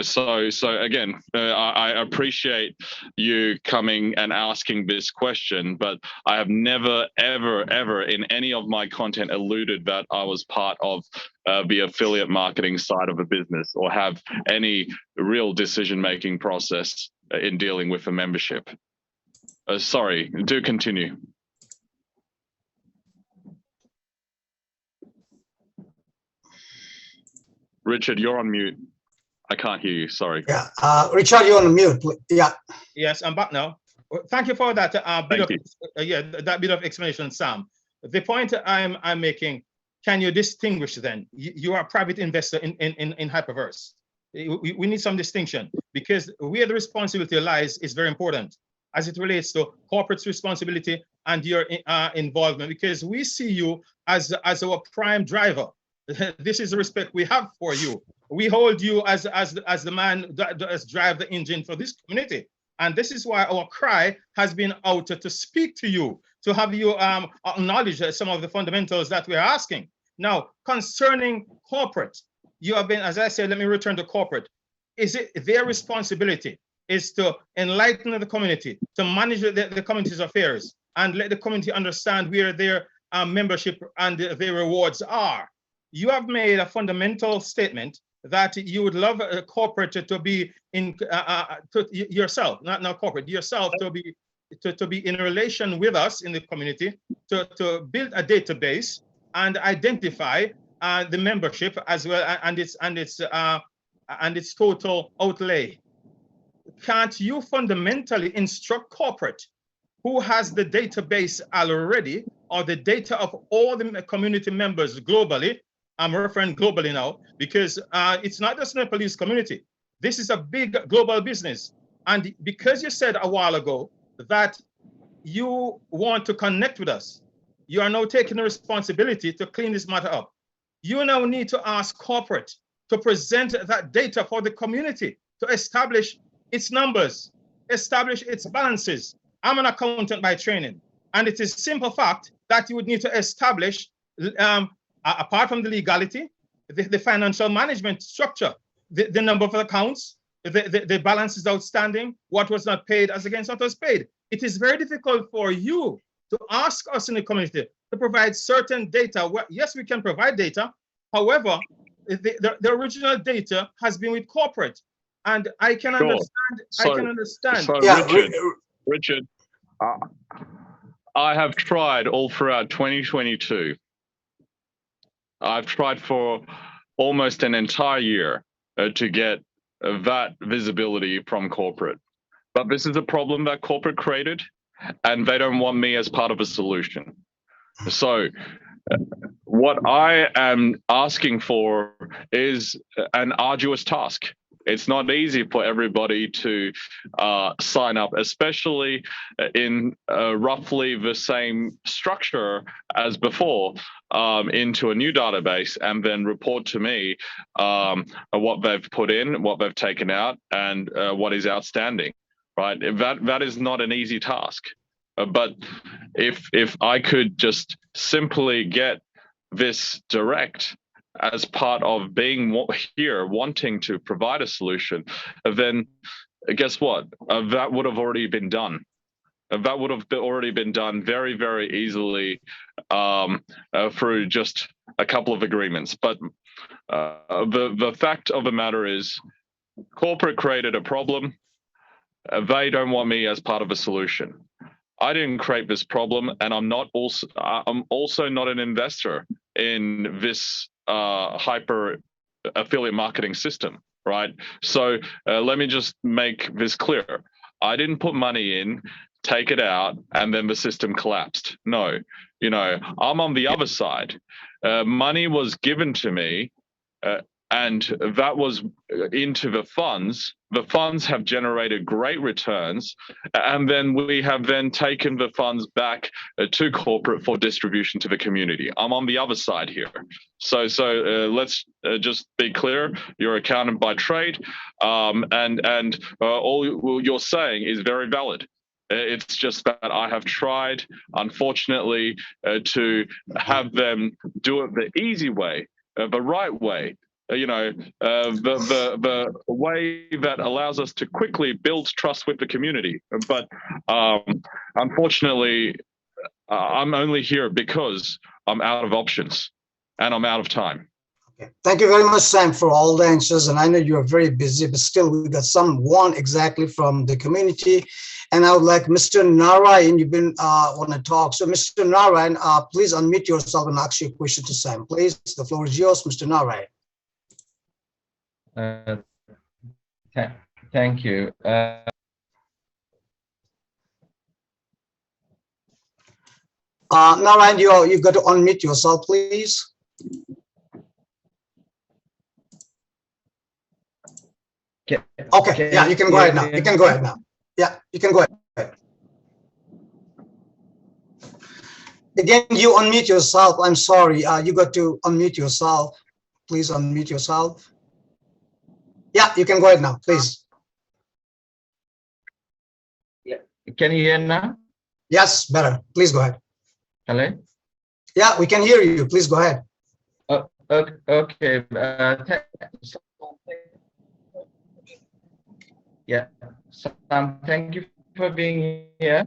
So again, I appreciate you coming and asking this question, but I have never, ever in any of my content alluded that I was part of the affiliate marketing side of a business or have any real decision-making process in dealing with a membership. Sorry, do continue. Richard, you're on mute. I can't hear you, sorry. Yeah, Richard, you're on mute. Yeah. Yes, I'm back now. Thank you for that that bit of explanation, Sam. The point I'm making, can you distinguish then? You are a private investor in Hyperverse. We need some distinction because where the responsibility lies is very important as it relates to corporate responsibility and your involvement, because we see you as our prime driver. This is the respect we have for you. We hold you as the man that does drive the engine for this community. And this is why our cry has been out to speak to you, to have you acknowledge some of the fundamentals that we're asking. Now, concerning corporate, you have been, as I said, let me return to corporate. Is it their responsibility is to enlighten the community, to manage the community's affairs and let the community understand where their membership and their rewards are? You have made a fundamental statement that you would love a corporate to be in to yourself, not corporate, yourself to be in relation with us in the community, to build a database and identify the membership as well and its total outlay. Can't you fundamentally instruct corporate who has the database already or the data of all the community members globally? I'm referring globally now because it's not just in the police community. This is a big global business. And because you said a while ago that you want to connect with us, you are now taking the responsibility to clean this matter up. You now need to ask corporate to present that data for the community to establish its numbers, establish its balances. I'm an accountant by training, and it is a simple fact that you would need to establish apart from the legality, the financial management structure, the number of accounts, the balances outstanding, what was not paid as against what was paid. It is very difficult for you to ask us in the community to provide certain data. Well, yes, we can provide data. However, the original data has been with corporate. And I can understand. So, I can understand. So Yeah, Richard, I have tried all throughout 2022. I've tried for almost an entire year to get that visibility from corporate. But this is a problem that corporate created, and they don't want me as part of a solution. So what I am asking for is an arduous task. It's not easy for everybody to sign up, especially in roughly the same structure as before, into a new database and then report to me what they've put in, what they've taken out, and what is outstanding, right? That is not an easy task. But if I could just simply get this direct as part of being here, wanting to provide a solution, then guess what? That would have already been done. That would have already been done very, very easily through just a couple of agreements. But the fact of the matter is, corporate created a problem. They don't want me as part of a solution. I didn't create this problem, and I'm also not an investor in this hyper affiliate marketing system, right? So let me just make this clear. I didn't put money in, take it out, and then the system collapsed. No, I'm on the other side. Money was given to me, and that was into the funds. The funds have generated great returns, and then we have then taken the funds back to corporate for distribution to the community. I'm on the other side here. So let's just be clear. You're accountant by trade, and all you're saying is very valid. It's just that I have tried, unfortunately, to have them do it the easy way, the right way, the way that allows us to quickly build trust with the community. But unfortunately, I'm only here because I'm out of options and I'm out of time. Okay. Thank you very much, Sam, for all the answers. And I know you are very busy, but still we got someone exactly from the community. And I would like Mr. Narayan, you've been want to talk. So Mr. Narayan, please unmute yourself and ask your question to Sam. Please, the floor is yours, Mr. Narayan. Thank you. Narayan, you've got to unmute yourself, please. Okay, yeah, you can go ahead now. You can go ahead now. Yeah, you can go ahead. Again, you unmute yourself. I'm sorry. You got to unmute yourself. Please unmute yourself. Yeah, you can go ahead now, please. Yeah. Can you hear now? Yes, better. Please go ahead. Hello? Yeah, we can hear you. Please go ahead. Okay. Yeah. Sam, thank you for being here.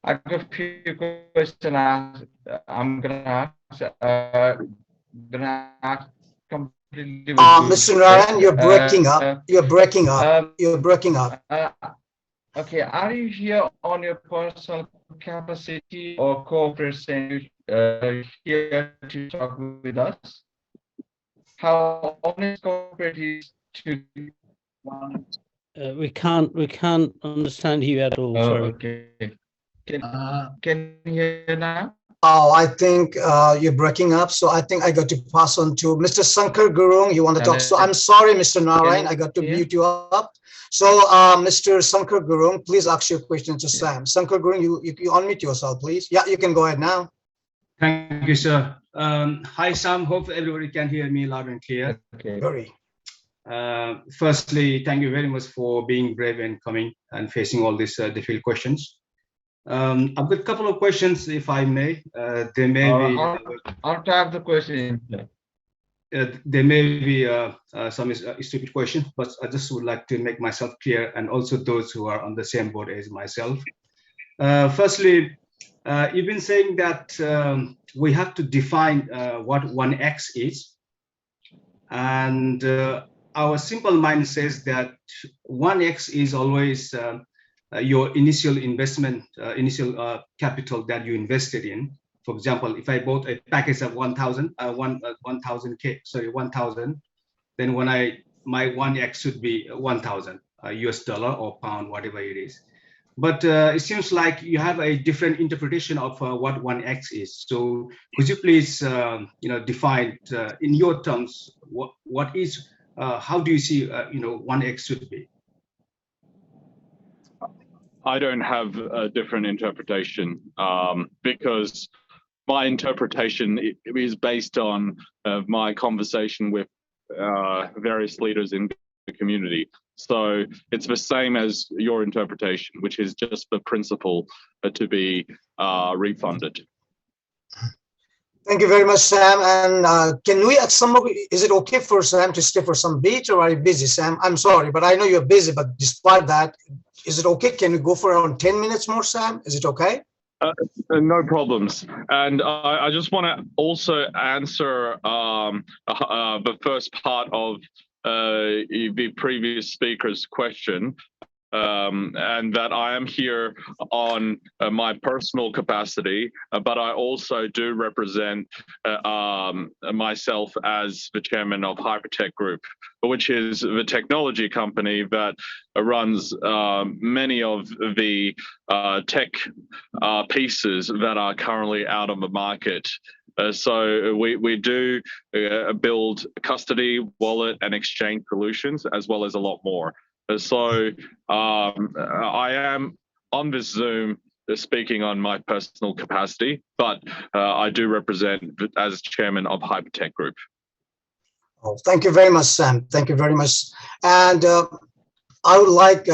I've got a few questions I'm gonna ask completely with you. Mr. Narayan, you're breaking up. You're breaking up. You're breaking up. Okay, are you here on your personal capacity or corporate here to talk with us? How honest corporate is to we can't understand you at all. Sorry. Okay. Can you hear now? Oh, I think you're breaking up. So I think I got to pass on to Mr. Sankar Gurung. You want to talk? So I'm sorry, Mr. Narayan, I got to mute you up. So Mr. Sankar Gurung, please ask your question to Sam. Sankar Gurung, you unmute yourself, please. Yeah, you can go ahead now. Thank you, sir. Hi, Sam. Hope everybody can hear me loud and clear. Okay. Very. Firstly, thank you very much for being brave and coming and facing all these difficult questions. I've got a couple of questions, if I may. There may be. I'll have the question. There may be some stupid question, but I just would like to make myself clear, and also those who are on the same boat as myself. Firstly, you've been saying that we have to define what 1x is, and our simple mind says that 1x is always your initial investment, initial capital that you invested in. For example, if I bought a package of 1,000, then when my 1x should be 1,000 US dollar or pound, whatever it is. But it seems like you have a different interpretation of what 1x is. So could you please, define in your terms what is, how do you see, 1x should be? I don't have a different interpretation because my interpretation is based on my conversation with various leaders in the community. So it's the same as your interpretation, which is just the principle to be refunded. Thank you very much, Sam. And can we at some, is it okay for Sam to stay for some beat, or are you busy, Sam? I'm sorry, but I know you're busy, but despite that, is it okay? Can we go for around 10 minutes more, Sam? Is it okay? No problems. And I just want to also answer the first part of the previous speaker's question, and that I am here on my personal capacity, but I also do represent myself as the chairman of Hypertech Group, which is the technology company that runs many of the tech pieces that are currently out on the market. So we do build custody, wallet, and exchange solutions, as well as a lot more. So I am on this Zoom speaking on my personal capacity, but I do represent as chairman of Hypertech Group. Oh, thank you very much, Sam. Thank you very much. And I would like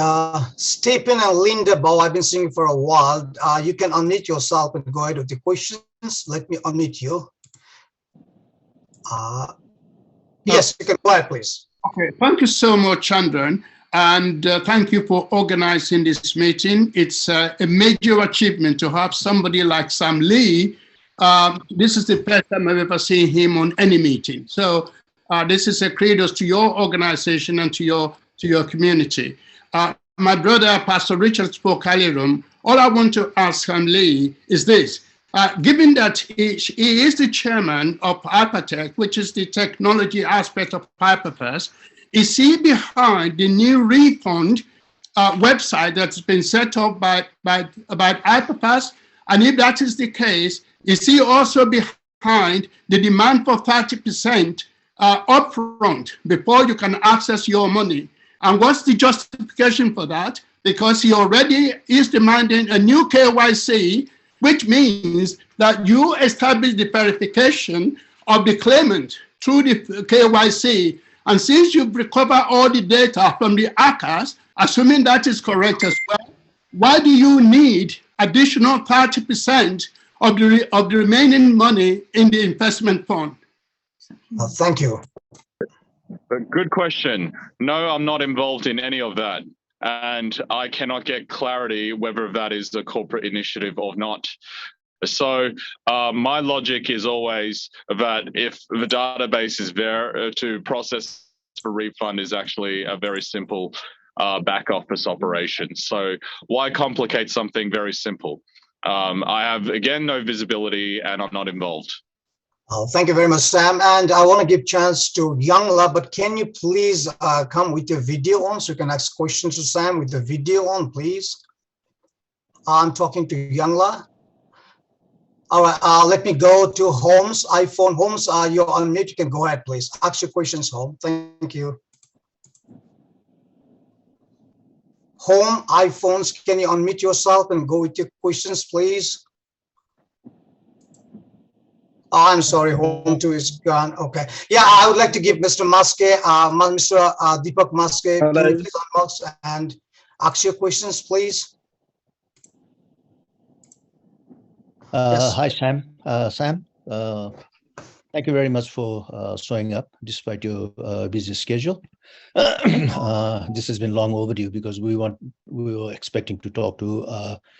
Stephen and Linda Bow. I've been singing for a while. You can unmute yourself and go ahead with the questions. Let me unmute you. Yes, you can go ahead, please. Okay, thank you so much, Chandran. And thank you for organizing this meeting. It's a major achievement to have somebody like Sam Lee. This is the first time I've ever seen him on any meeting. So this is a kudos to your organization and to your community. My brother, Pastor Richard, spoke earlier on. All I want to ask Sam Lee is this. Given that he is the chairman of Hypertech, which is the technology aspect of Hyperverse, is he behind the new refund website that's been set up by Hyperverse? And if that is the case, is he also behind the demand for 30% upfront before you can access your money? And what's the justification for that? Because he already is demanding a new KYC, which means that you establish the verification of the claimant through the KYC. And since you've recovered all the data from the ACAS, assuming that is correct as well, why do you need additional 30% of the remaining money in the investment fund? Thank you. Good question. No, I'm not involved in any of that. And I cannot get clarity whether that is the corporate initiative or not. So my logic is always that if the database is there to process for refund is actually a very simple back office operation. So why complicate something very simple? I have, again, no visibility and I'm not involved. Thank you very much, Sam. And I want to give chance to Youngla, but can you please come with your video on so you can ask questions to Sam with the video on, please? I'm talking to Youngla. All right, let me go to Holmes, iPhone. Holmes, you're on mute. You can go ahead, please. Ask your questions, Holmes. Thank you. Home, iPhones, can you unmute yourself and go with your questions, please? Oh, I'm sorry, Home 2 is gone. Okay. Yeah, I would like to give Mr. Maske, Mr. Deepak Maske, can you please unbox and ask your questions, please? Yes. Hi, Sam. Sam, thank you very much for showing up despite your busy schedule. This has been long overdue because we were expecting to talk to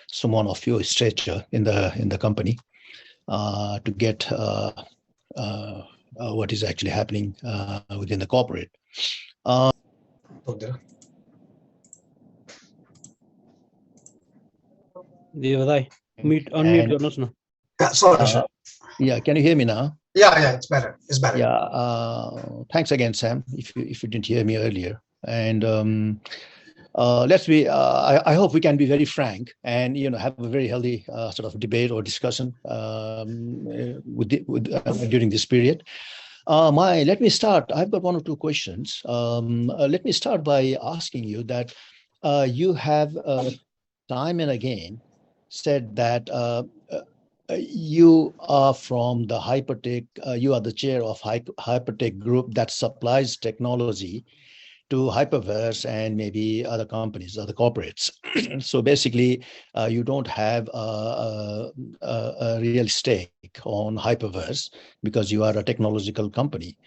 someone of your stature in the company to get what is actually happening within the corporate. Unmute. Yeah, sorry. Yeah, can you hear me now? Yeah, it's better. It's better. Yeah, thanks again, Sam, if you didn't hear me earlier. And let's be, I hope we can be very frank and, have a very healthy sort of debate or discussion during this period. Let me start. I've got one or two questions. Let me start by asking you that you have time and again said that you are from the Hypertech, you are the chair of Hypertech group that supplies technology to Hyperverse and maybe other companies, other corporates. So basically, you don't have a real stake on Hyperverse because you are a technological company.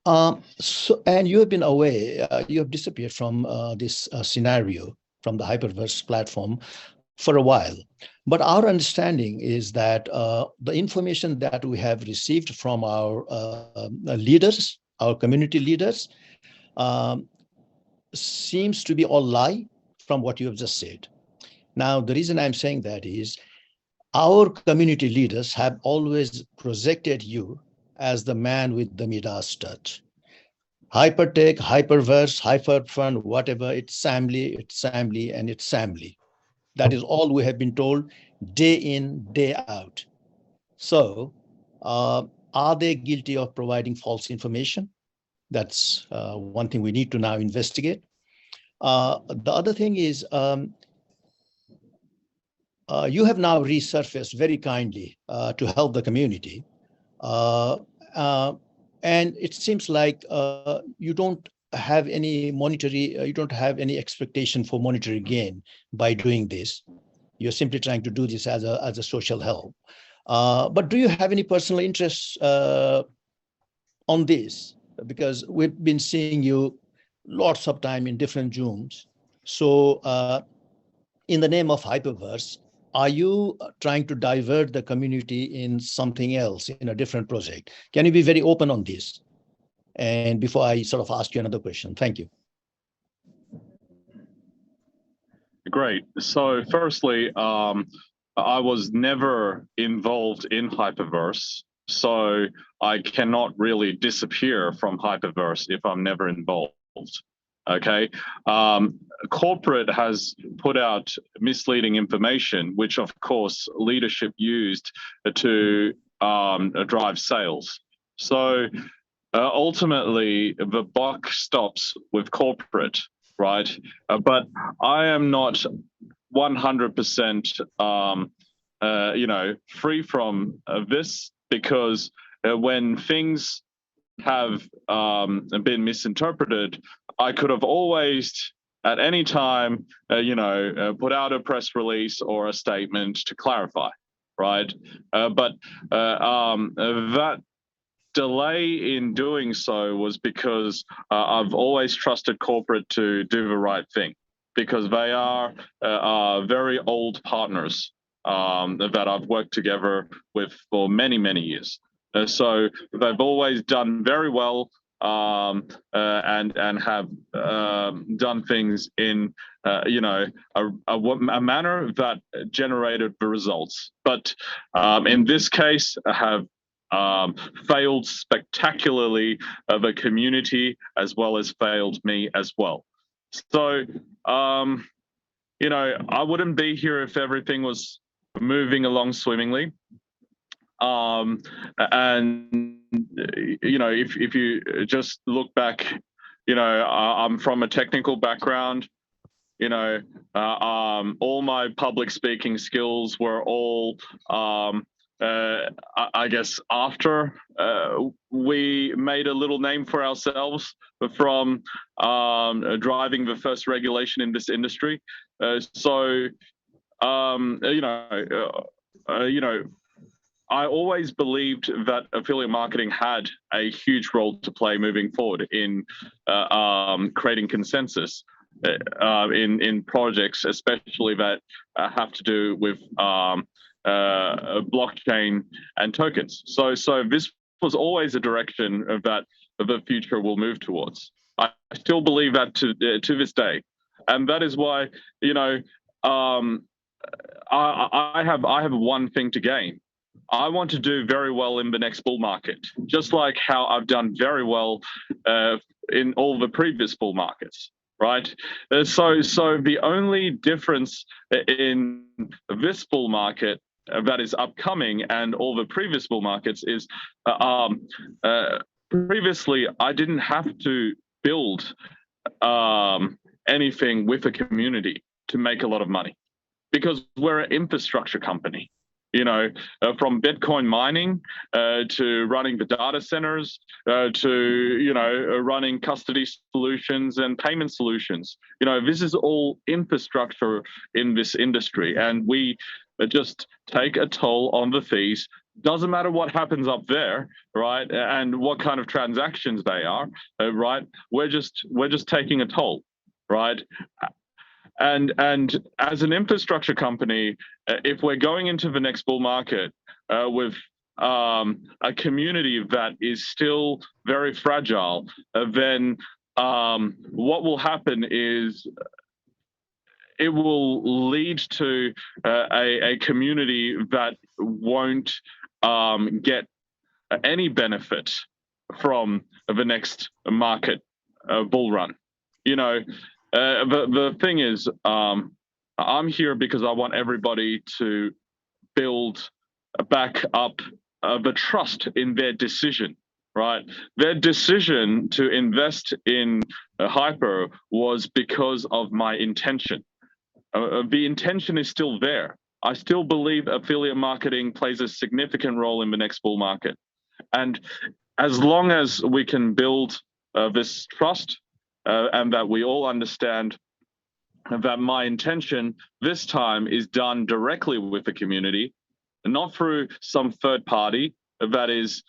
And you have been away, you have disappeared from this scenario, from the Hyperverse platform for a while. But our understanding is that the information that we have received from our leaders, our community leaders, seems to be all lie from what you have just said. Now, the reason I'm saying that is our community leaders have always projected you as the man with the Midas touch. Hypertech, Hyperverse, Hyperfund, whatever, it's Samly, and it's Samly. That is all we have been told day in, day out. So are they guilty of providing false information? That's one thing we need to now investigate. The other thing is you have now resurfaced very kindly to help the community. And it seems like you don't have any you don't have any expectation for monetary gain by doing this. You're simply trying to do this as a social help. But do you have any personal interests on this? because we've been seeing you lots of time in different Zooms. So in the name of Hyperverse, are you trying to divert the community in something else, in a different project? Can you be very open on this? And before I sort of ask you another question, thank you. Great. So firstly, I was never involved in Hyperverse, so I cannot really disappear from Hyperverse if I'm never involved. Okay. Corporate has put out misleading information, which of course leadership used to drive sales. So ultimately, the buck stops with corporate, right? But I am not 100% free from this, because when things have been misinterpreted, I could have always at any time put out a press release or a statement to clarify, right? But that delay in doing so was because I've always trusted corporate to do the right thing, because they are very old partners that I've worked together with for many, many years. So they've always done very well and have done things in a manner that generated the results. But in this case, have failed spectacularly the community, as well as failed me as well. So, I wouldn't be here if everything was moving along swimmingly. And if you just look back, I'm from a technical background. All my public speaking skills were all I guess after we made a little name for ourselves from driving the first regulation in this industry. I always believed that affiliate marketing had a huge role to play moving forward in creating consensus in projects, especially that have to do with blockchain and tokens. So this was always a direction that the future will move towards. I still believe that to this day, and that is why I have one thing to gain. I want to do very well in the next bull market, just like how I've done very well in all the previous bull markets. Right. So the only difference in this bull market that is upcoming and all the previous bull markets is previously I didn't have to build anything with a community to make a lot of money, because we're an infrastructure company. From Bitcoin mining to running the data centers to running custody solutions and payment solutions. This is all infrastructure in this industry, and we just take a toll on the fees. Doesn't matter what happens up there, right? And what kind of transactions they are, right? We're just taking a toll, right? And as an infrastructure company, if we're going into the next bull market with a community that is still very fragile, then what will happen is it will lead to a community that won't get any benefit from the next market bull run. The thing is, I'm here because I want everybody to build back up the trust in their decision, right? Their decision to invest in Hyper was because of my intention. The intention is still there. I still believe affiliate marketing plays a significant role in the next bull market. And as long as we can build this trust, and that we all understand that my intention this time is done directly with the community, not through some third party that is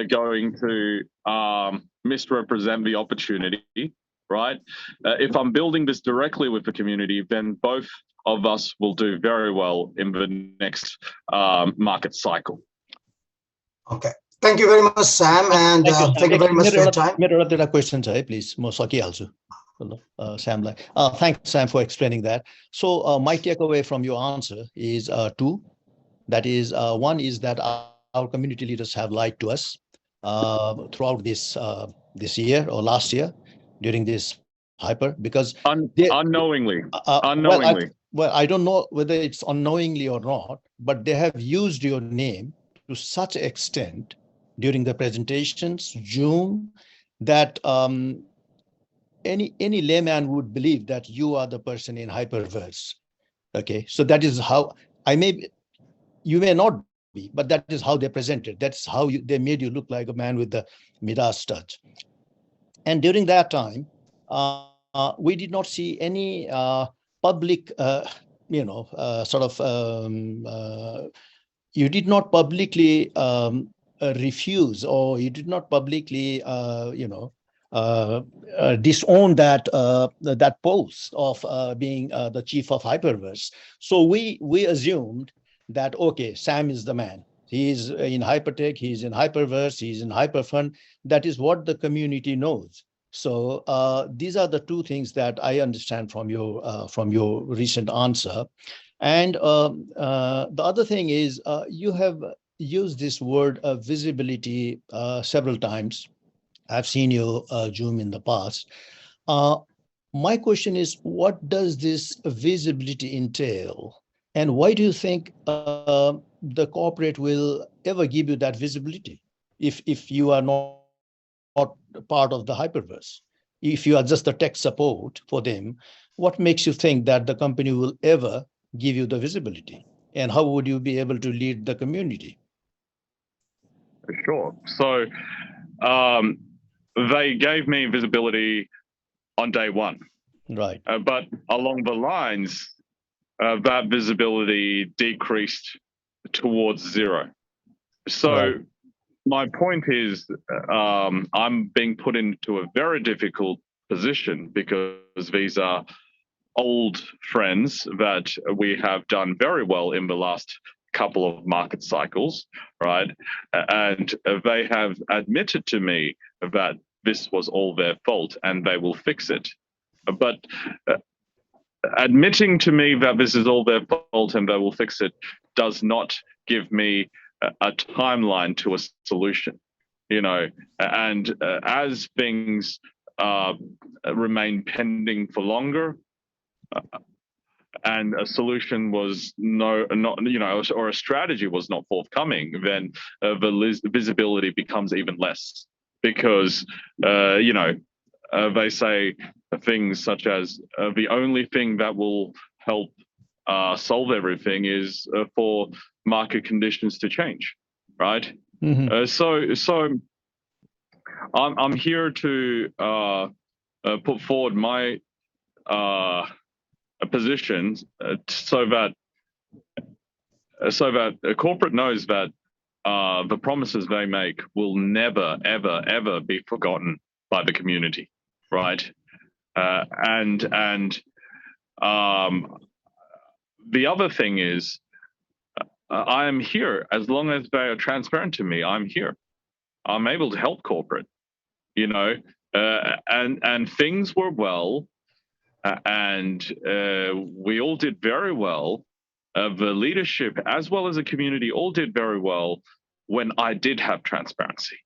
going to misrepresent the opportunity, right? If I'm building this directly with the community, then both of us will do very well in the next market cycle. Okay. Thank you very much, Sam, and thank you very much for your time. मेरो question है, please. म सकिहाल्छु. Sam, thanks, Sam, for explaining that. So my takeaway from your answer is two. That is, one is that our community leaders have lied to us throughout this year or last year during this hyper, because unknowingly. Well, I don't know whether it's unknowingly or not, but they have used your name to such extent during the presentations, Zoom, that any layman would believe that you are the person in Hyperverse. Okay, so that is how you may not be, but that is how they presented. That's how they made you look like a man with the Midas touch. And during that time, we did not see any public, you did not publicly refuse, or you did not publicly, disown that post of being the chief of Hyperverse. So we assumed that, okay, Sam is the man. He's in Hypertech, he's in Hyperverse, he's in Hyperfund. That is what the community knows. So these are the two things that I understand from your recent answer. And the other thing is, you have used this word visibility several times. I've seen you Zoom in the past. My question is, what does this visibility entail? And why do you think the corporate will ever give you that visibility if you are not part of the Hyperverse? If you are just the tech support for them, what makes you think that the company will ever give you the visibility? And how would you be able to lead the community? Sure. So they gave me visibility on day one. Right. But along the lines, that visibility decreased towards zero. So right. My point is, I'm being put into a very difficult position because these are old friends that we have done very well in the last couple of market cycles, right? And they have admitted to me that this was all their fault and they will fix it. But admitting to me that this is all their fault and they will fix it does not give me a timeline to a solution, and as things remain pending for longer, and a solution was or a strategy was not forthcoming, then the visibility becomes even less, because they say things such as the only thing that will help solve everything is for market conditions to change, right? Mm-hmm. So I'm here to put forward my positions so that a corporate knows that the promises they make will never, ever, ever be forgotten by the community, right? And the other thing is, I am here as long as they are transparent to me. I'm here. I'm able to help corporate, and things were well, and we all did very well. The leadership as well as the community all did very well when I did have transparency.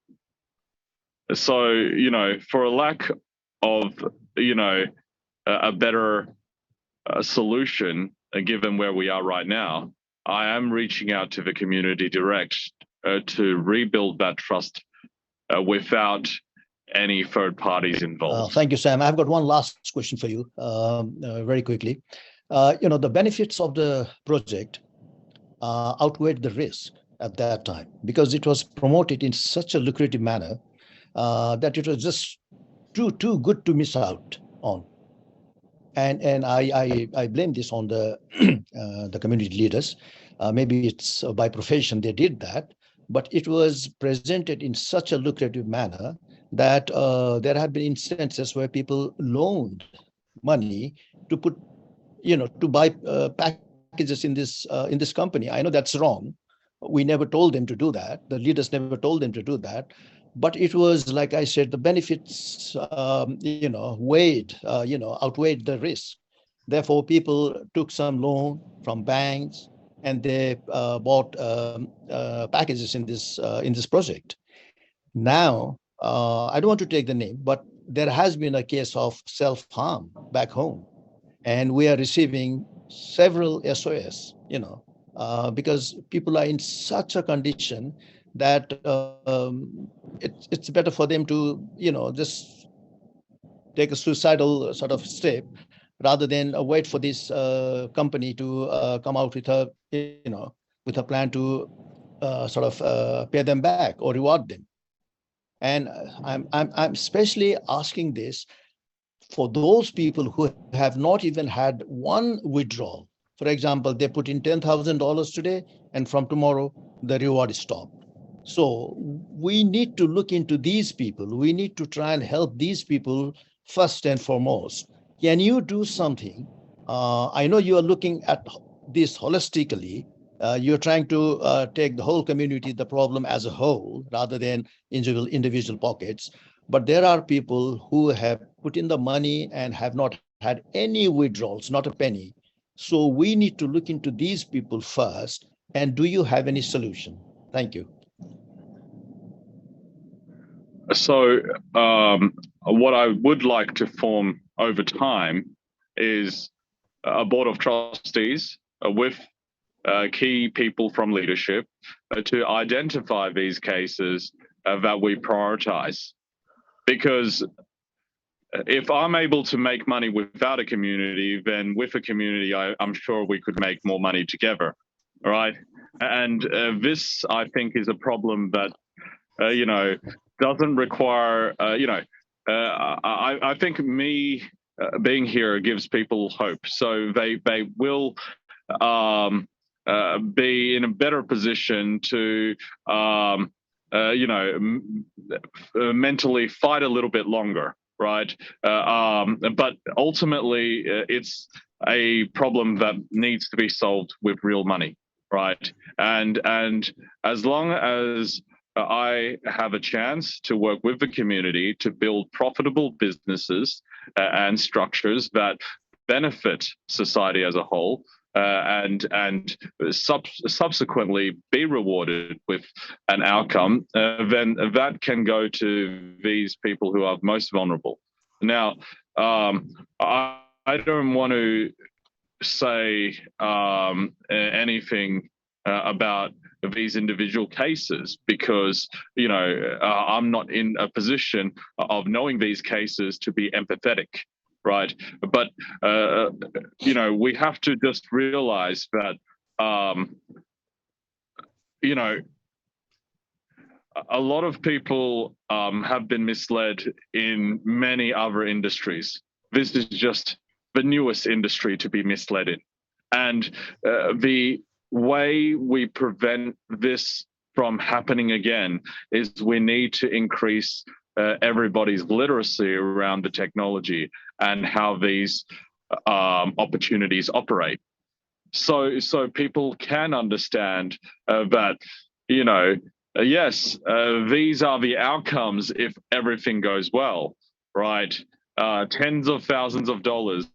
So, for a lack of, a better solution, given where we are right now, I am reaching out to the community direct to rebuild that trust without any third parties involved. Thank you, Sam. I've got one last question for you, very quickly. The benefits of the project outweighed the risk at that time, because it was promoted in such a lucrative manner that it was just too good to miss out on. And I blame this on the the community leaders. Maybe it's by profession they did that, but it was presented in such a lucrative manner that there have been instances where people loaned money to put, to buy packages in this company. I know that's wrong. We never told them to do that. The leaders never told them to do that. But it was, like I said, the benefits, outweighed the risk. Therefore, people took some loan from banks and they bought packages in this project. Now, I don't want to take the name, but there has been a case of self-harm back home, and we are receiving several SOS, because people are in such a condition that it's better for them to, just take a suicidal sort of step rather than wait for this company to come out with a plan to pay them back or reward them. And I'm especially asking this for those people who have not even had one withdrawal. For example, they put in $10,000 today, and from tomorrow, the reward is stopped. So we need to look into these people. We need to try and help these people first and foremost. Can you do something? I know you are looking at this holistically. You're trying to take the whole community, the problem as a whole, rather than individual pockets. But there are people who have put in the money and have not had any withdrawals, not a penny. So we need to look into these people first. And do you have any solution? Thank you. So what I would like to form over time is a board of trustees with key people from leadership to identify these cases that we prioritize. Because if I'm able to make money without a community, then with a community, I'm sure we could make more money together, all right? And this, I think, is a problem that, doesn't require, I think me being here gives people hope. So they will be in a better position to, mentally fight a little bit longer, right? But ultimately, it's a problem that needs to be solved with real money, right? And as long as I have a chance to work with the community to build profitable businesses and structures that benefit society as a whole, and subsequently be rewarded with an outcome, then that can go to these people who are most vulnerable. Now, I don't want to say anything about these individual cases because, I'm not in a position of knowing these cases to be empathetic. Right. But, we have to just realize that, a lot of people have been misled in many other industries. This is just the newest industry to be misled in. And the way we prevent this from happening again is we need to increase everybody's literacy around the technology and how these opportunities operate. So people can understand that, yes, these are the outcomes if everything goes well, right? Tens of thousands of dollars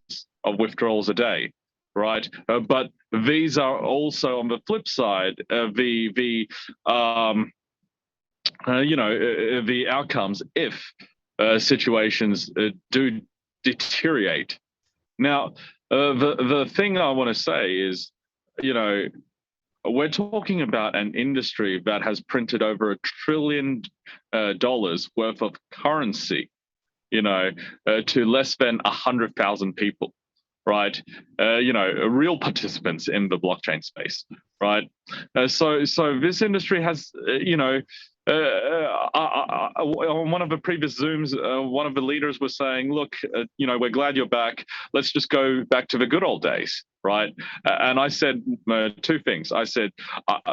of withdrawals a day, right? But these are also on the flip side, the outcomes if situations do deteriorate. Now, the thing I want to say is, we're talking about an industry that has printed over $1 trillion worth of currency, to less than 100,000 people, right? Real participants in the blockchain space, right? So this industry has, on one of the previous Zooms, one of the leaders was saying, look, we're glad you're back. Let's just go back to the good old days, right? And I said two things. I said,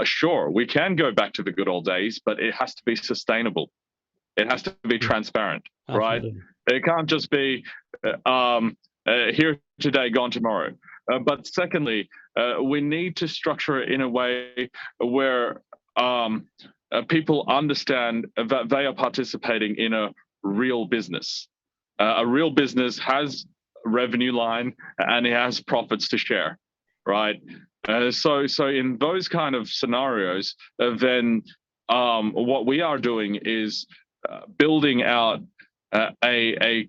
sure, we can go back to the good old days, but it has to be sustainable. It has to be transparent, right? It can't just be here today, gone tomorrow. But secondly, we need to structure it in a way where people understand that they are participating in a real business. A real business has revenue line and it has profits to share, right? So in those kind of scenarios, then what we are doing is building out a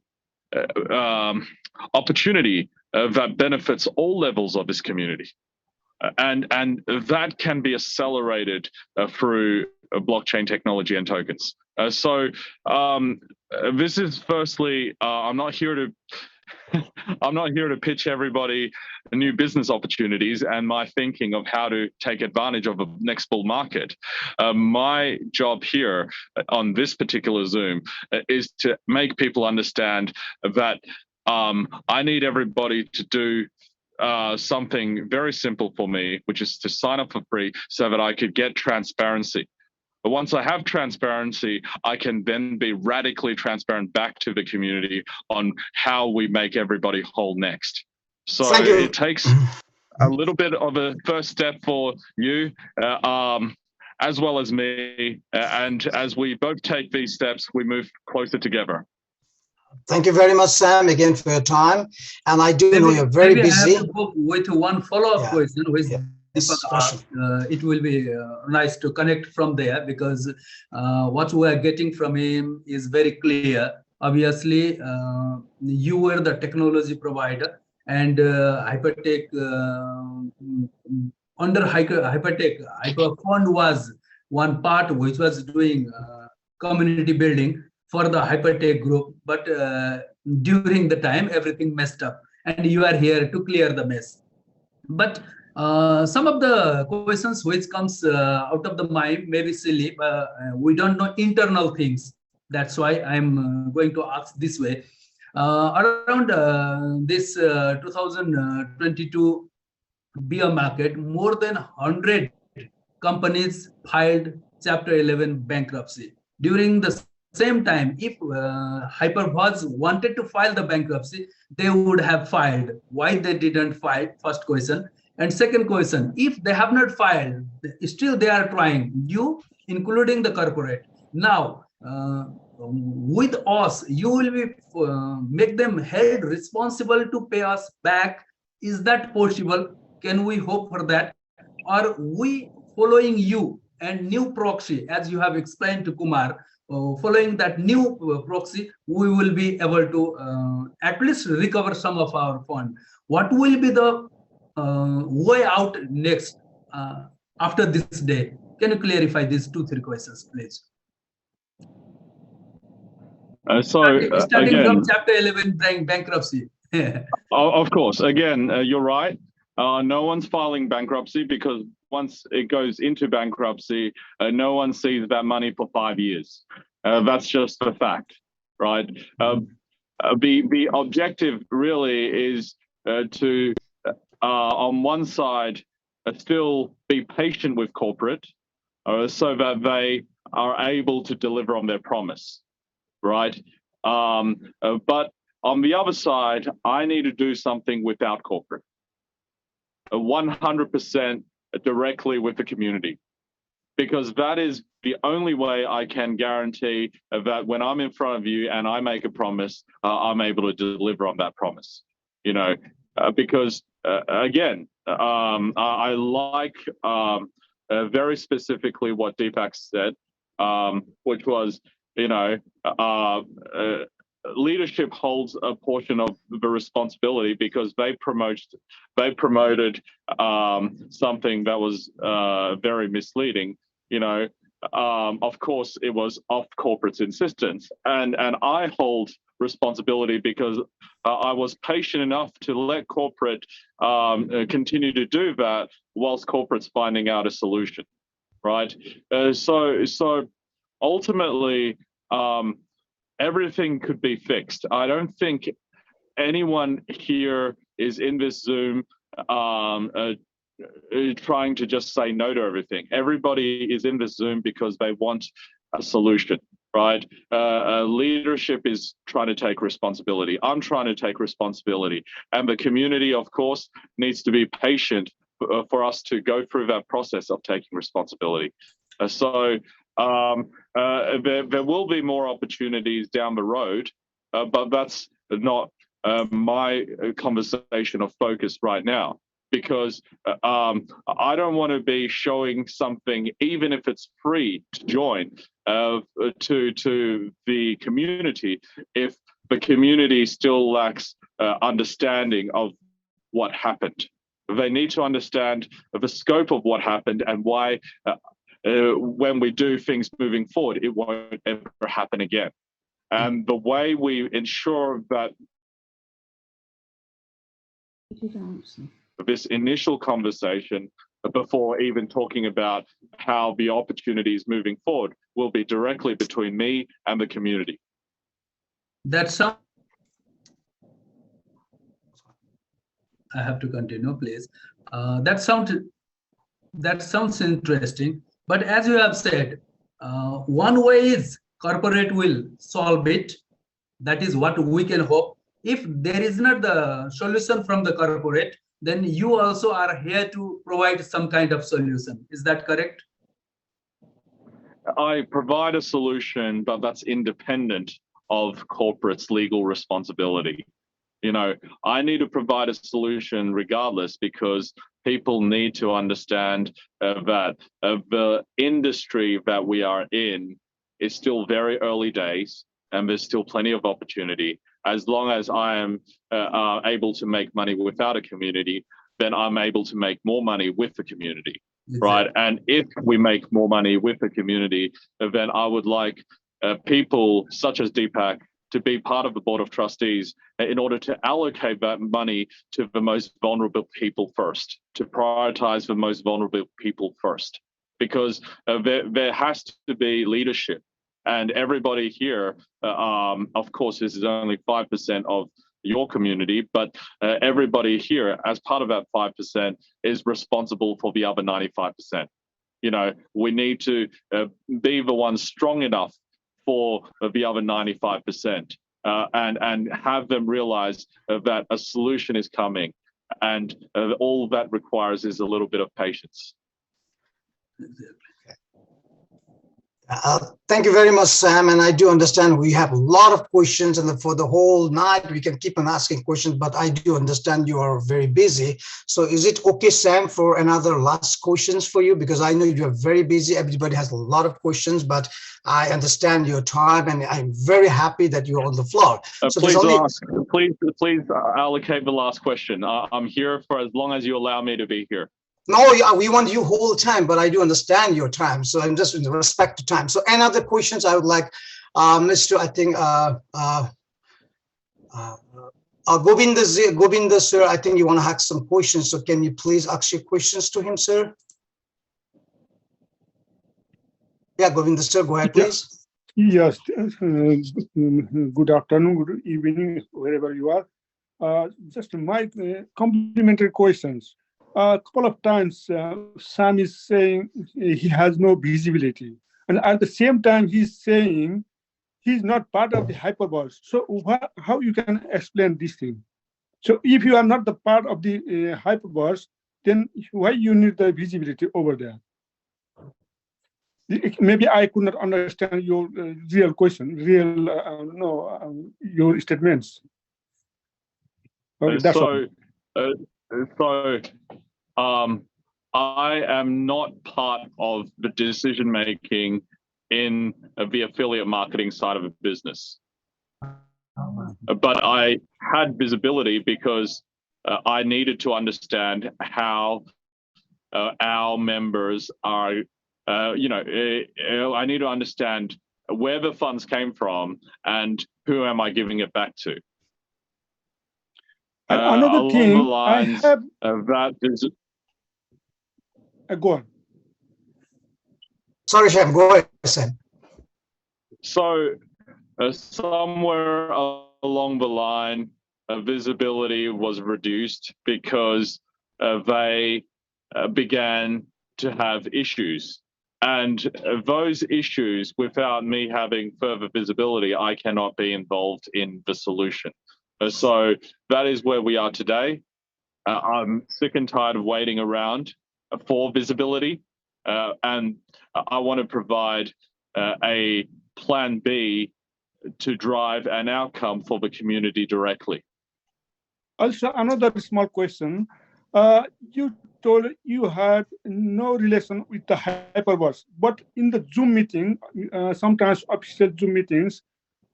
opportunity that benefits all levels of this community. And that can be accelerated through blockchain technology and tokens. So this is firstly, I'm not here to pitch everybody new business opportunities and my thinking of how to take advantage of the next bull market. My job here on this particular Zoom is to make people understand that I need everybody to do something very simple for me, which is to sign up for free so that I could get transparency. But once I have transparency, I can then be radically transparent back to the community on how we make everybody whole next. So it takes a little bit of a first step for you, as well as me. And as we both take these steps, we move closer together. Thank you very much, Sam, again for your time. And I do know you're very busy. I have to go with one follow-up question, which it will be nice to connect from there, because what we are getting from him is very clear. Obviously, you were the technology provider, and Hypertech, under Hypertech, Hyperfund was one part which was doing community building for the Hypertech group, but during the time everything messed up, and you are here to clear the mess. But some of the questions which comes out of the mind may be silly, but we don't know internal things. That's why I'm going to ask this way. Around this 2022 bear market, more than 100 companies filed Chapter 11 bankruptcy. During the same time, if Hyperverse wanted to file the bankruptcy, they would have filed. Why they didn't file? First question. And second question, if they have not filed, still they are trying, you including the corporate. Now, with us, you will be make them held responsible to pay us back. Is that possible? Can we hope for that? Or we following you and new proxy, as you have explained to Kumar, following that new proxy, we will be able to at least recover some of our fund. What will be the way out next after this day? Can you clarify these 2-3 questions, please? Starting again, from Chapter 11 bankruptcy. Of course, again, you're right. No one's filing bankruptcy, because once it goes into bankruptcy, no one sees that money for 5 years. That's just a fact, right? The objective really is to, on one side, still be patient with corporate so that they are able to deliver on their promise, right? But on the other side, I need to do something without corporate. 100% directly with the community, because that is the only way I can guarantee that when I'm in front of you and I make a promise, I'm able to deliver on that promise. Because again, I like very specifically what Deepak said, which was, leadership holds a portion of the responsibility, because they promoted something that was very misleading. Of course, it was off corporate's insistence, and I hold responsibility because I was patient enough to let corporate continue to do that whilst corporate's finding out a solution, right? So ultimately, everything could be fixed. I don't think anyone here is in this Zoom trying to just say no to everything. Everybody is in this Zoom because they want a solution, right? Leadership is trying to take responsibility. I'm trying to take responsibility. And the community, of course, needs to be patient for us to go through that process of taking responsibility. There will be more opportunities down the road, but that's not my conversation of focus right now, because I don't want to be showing something, even if it's free to join, to the community, if the community still lacks understanding of what happened. They need to understand the scope of what happened and why when we do things moving forward, it won't ever happen again. And the way we ensure that this initial conversation, before even talking about how the opportunities moving forward, will be directly between me and the community. That's how I have to continue, please. That sounds interesting. But as you have said, one way is corporate will solve it. That is what we can hope. If there is not the solution from the corporate, then you also are here to provide some kind of solution. Is that correct? I provide a solution, but that's independent of corporate's legal responsibility. You know, I need to provide a solution regardless, because people need to understand that the industry that we are in is still very early days, and there's still plenty of opportunity. As long as I am able to make money without a community, then I'm able to make more money with the community, right? And if we make more money with the community, then I would like people such as Deepak to be part of the board of trustees in order to allocate that money to the most vulnerable people first, to prioritize the most vulnerable people first, because there has to be leadership. And everybody here, of course, this is only 5% of your community, but everybody here, as part of that 5%, is responsible for the other 95%. You know, we need to be the ones strong enough for the other 95%, and have them realize that a solution is coming, and all that requires is a little bit of patience. Thank you very much, Sam. And I do understand we have a lot of questions, and for the whole night we can keep on asking questions, but I do understand you are very busy. So is it okay, Sam, for another last questions for you? Because I know you are very busy. Everybody has a lot of questions, but I understand your time, and I'm very happy that you're on the floor. So please allocate the last question. I'm here for as long as you allow me to be here. No, yeah, we want you whole time, but I do understand your time. So I'm just in respect to time. So any other questions I would like, Mr. I think, Govinda, sir, I think you want to ask some questions. So can you please ask your questions to him, sir? Yeah, Govinda, sir, go ahead, please. Yes, good afternoon, good evening, wherever you are. Just my complimentary questions. A couple of times, Sam is saying he has no visibility. And at the same time, he's saying he's not part of the Hyperverse. So how you can explain this thing? So if you are not the part of the Hyperverse, then why you need the visibility over there? Maybe I could not understand your real question, your statements. Okay, I am not part of the decision making in the affiliate marketing side of a business, but I had visibility because I needed to understand how our members are. I need to understand where the funds came from and who am I giving it back to. Another thing, I have that is. Go on. Sorry, Sam. Go ahead, Sam. So somewhere along the line, visibility was reduced because they began to have issues. And those issues, without me having further visibility, I cannot be involved in the solution. So that is where we are today. I'm sick and tired of waiting around for visibility, and I want to provide a plan B to drive an outcome for the community directly. Also, another small question. You told you had no relation with the Hyperverse, but in the Zoom meeting, sometimes official Zoom meetings,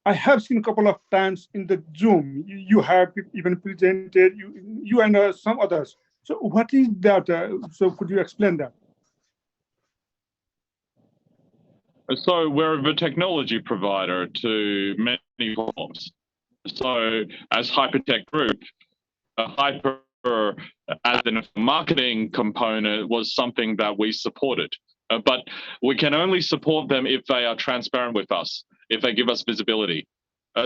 I have seen a couple of times in the Zoom, you have even presented, you and some others. So what is that? So could you explain that? So we're the technology provider to many platforms. So as Hypertech Group, Hyper as a marketing component was something that we supported. But we can only support them if they are transparent with us, if they give us visibility.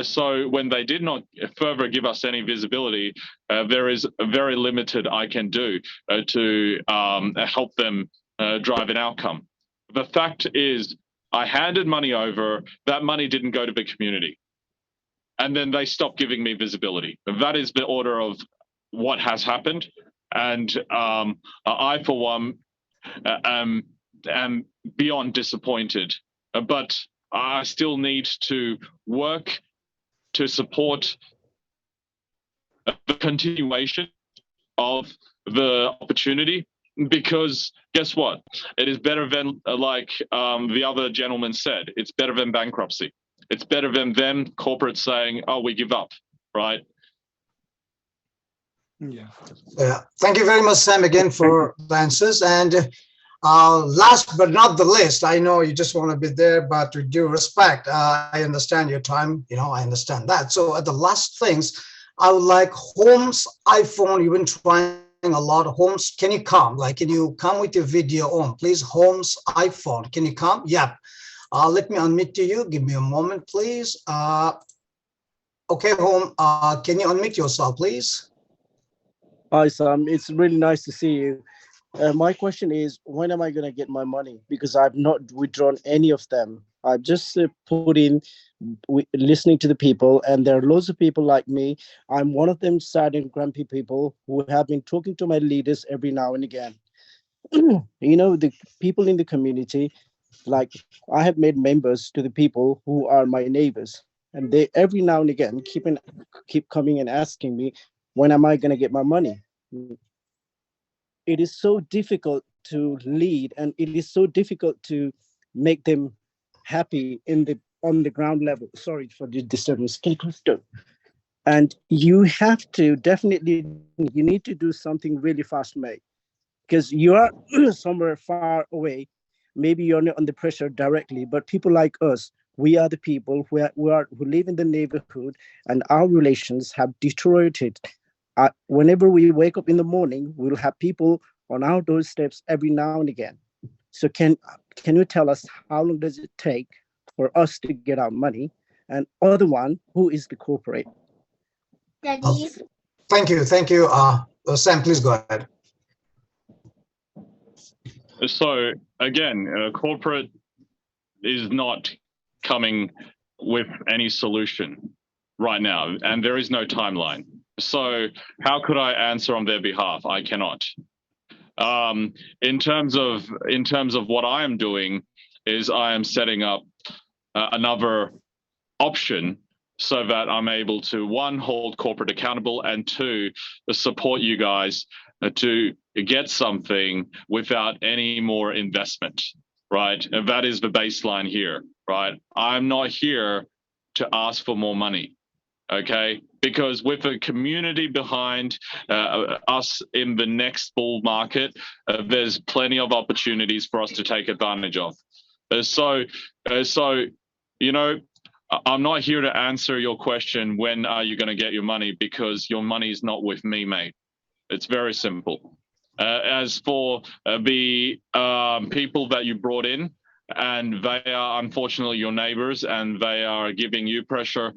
So when they did not further give us any visibility, there is very limited I can do to help them drive an outcome. The fact is, I handed money over, that money didn't go to the community. And then they stopped giving me visibility. That is the order of what has happened. And I, for one, am beyond disappointed. But I still need to work to support the continuation of the opportunity, because guess what? It is better than, like the other gentleman said, it's better than bankruptcy. It's better than them corporates saying, oh, we give up, right? Yeah. Thank you very much, Sam, again for the answers. And last but not the least, I know you just want to be there, but with due respect, I understand your time. I understand that. So at the last things, I would like Holmes iPhone. You've been trying a lot of Holmes. Can you come? Can you come with your video on, please? Holmes iPhone. Can you come? Yep. Let me unmute to you. Give me a moment, please. Okay, Home. Can you unmute yourself, please? Hi, Sam. It's really nice to see you. My question is, when am I going to get my money? Because I've not withdrawn any of them. I've just put in listening to the people, and there are loads of people like me. I'm one of them sad and grumpy people who have been talking to my leaders every now and again. The people in the community, like I have made members to the people who are my neighbors, and they every now and again keep coming and asking me, when am I going to get my money? It is so difficult to lead, and it is so difficult to make them happy on the ground level. Sorry for the disturbance. And you have to you need to do something really fast, mate, because you are somewhere far away. Maybe you're not under pressure directly, but people like us, we are the people who live in the neighborhood, and our relations have deteriorated. Whenever we wake up in the morning, we'll have people on our doorsteps every now and again. So can you tell us how long does it take for us to get our money? And other one, who is the corporate? Daddy. Thank you. Sam, please go ahead. So again, corporate is not coming with any solution right now, and there is no timeline. So how could I answer on their behalf? I cannot. In terms of what I am doing is I am setting up another option so that I'm able to, one, hold corporate accountable, and two, support you guys to get something without any more investment, right? And that is the baseline here, right? I'm not here to ask for more money, okay? Because with a community behind us in the next bull market, there's plenty of opportunities for us to take advantage of. So, I'm not here to answer your question, when are you going to get your money, because your money is not with me, mate. It's very simple. As for the people that you brought in, and they are unfortunately your neighbors, and they are giving you pressure.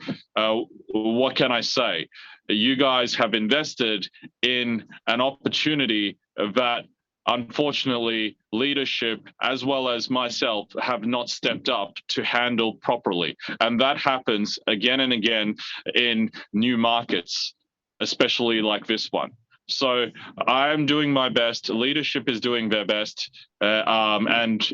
What can I say? You guys have invested in an opportunity that unfortunately leadership as well as myself have not stepped up to handle properly. And that happens again and again in new markets, especially like this one. So I'm doing my best. Leadership is doing their best, and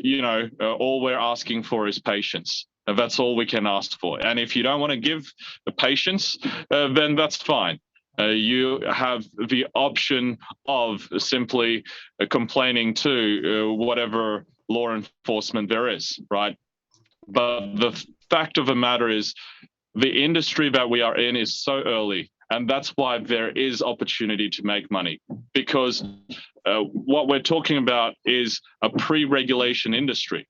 all we're asking for is patience. That's all we can ask for. And if you don't want to give the patience, then that's fine. You have the option of simply complaining to whatever law enforcement there is, right? But the fact of the matter is, the industry that we are in is so early. And that's why there is opportunity to make money, because what we're talking about is a pre-regulation industry.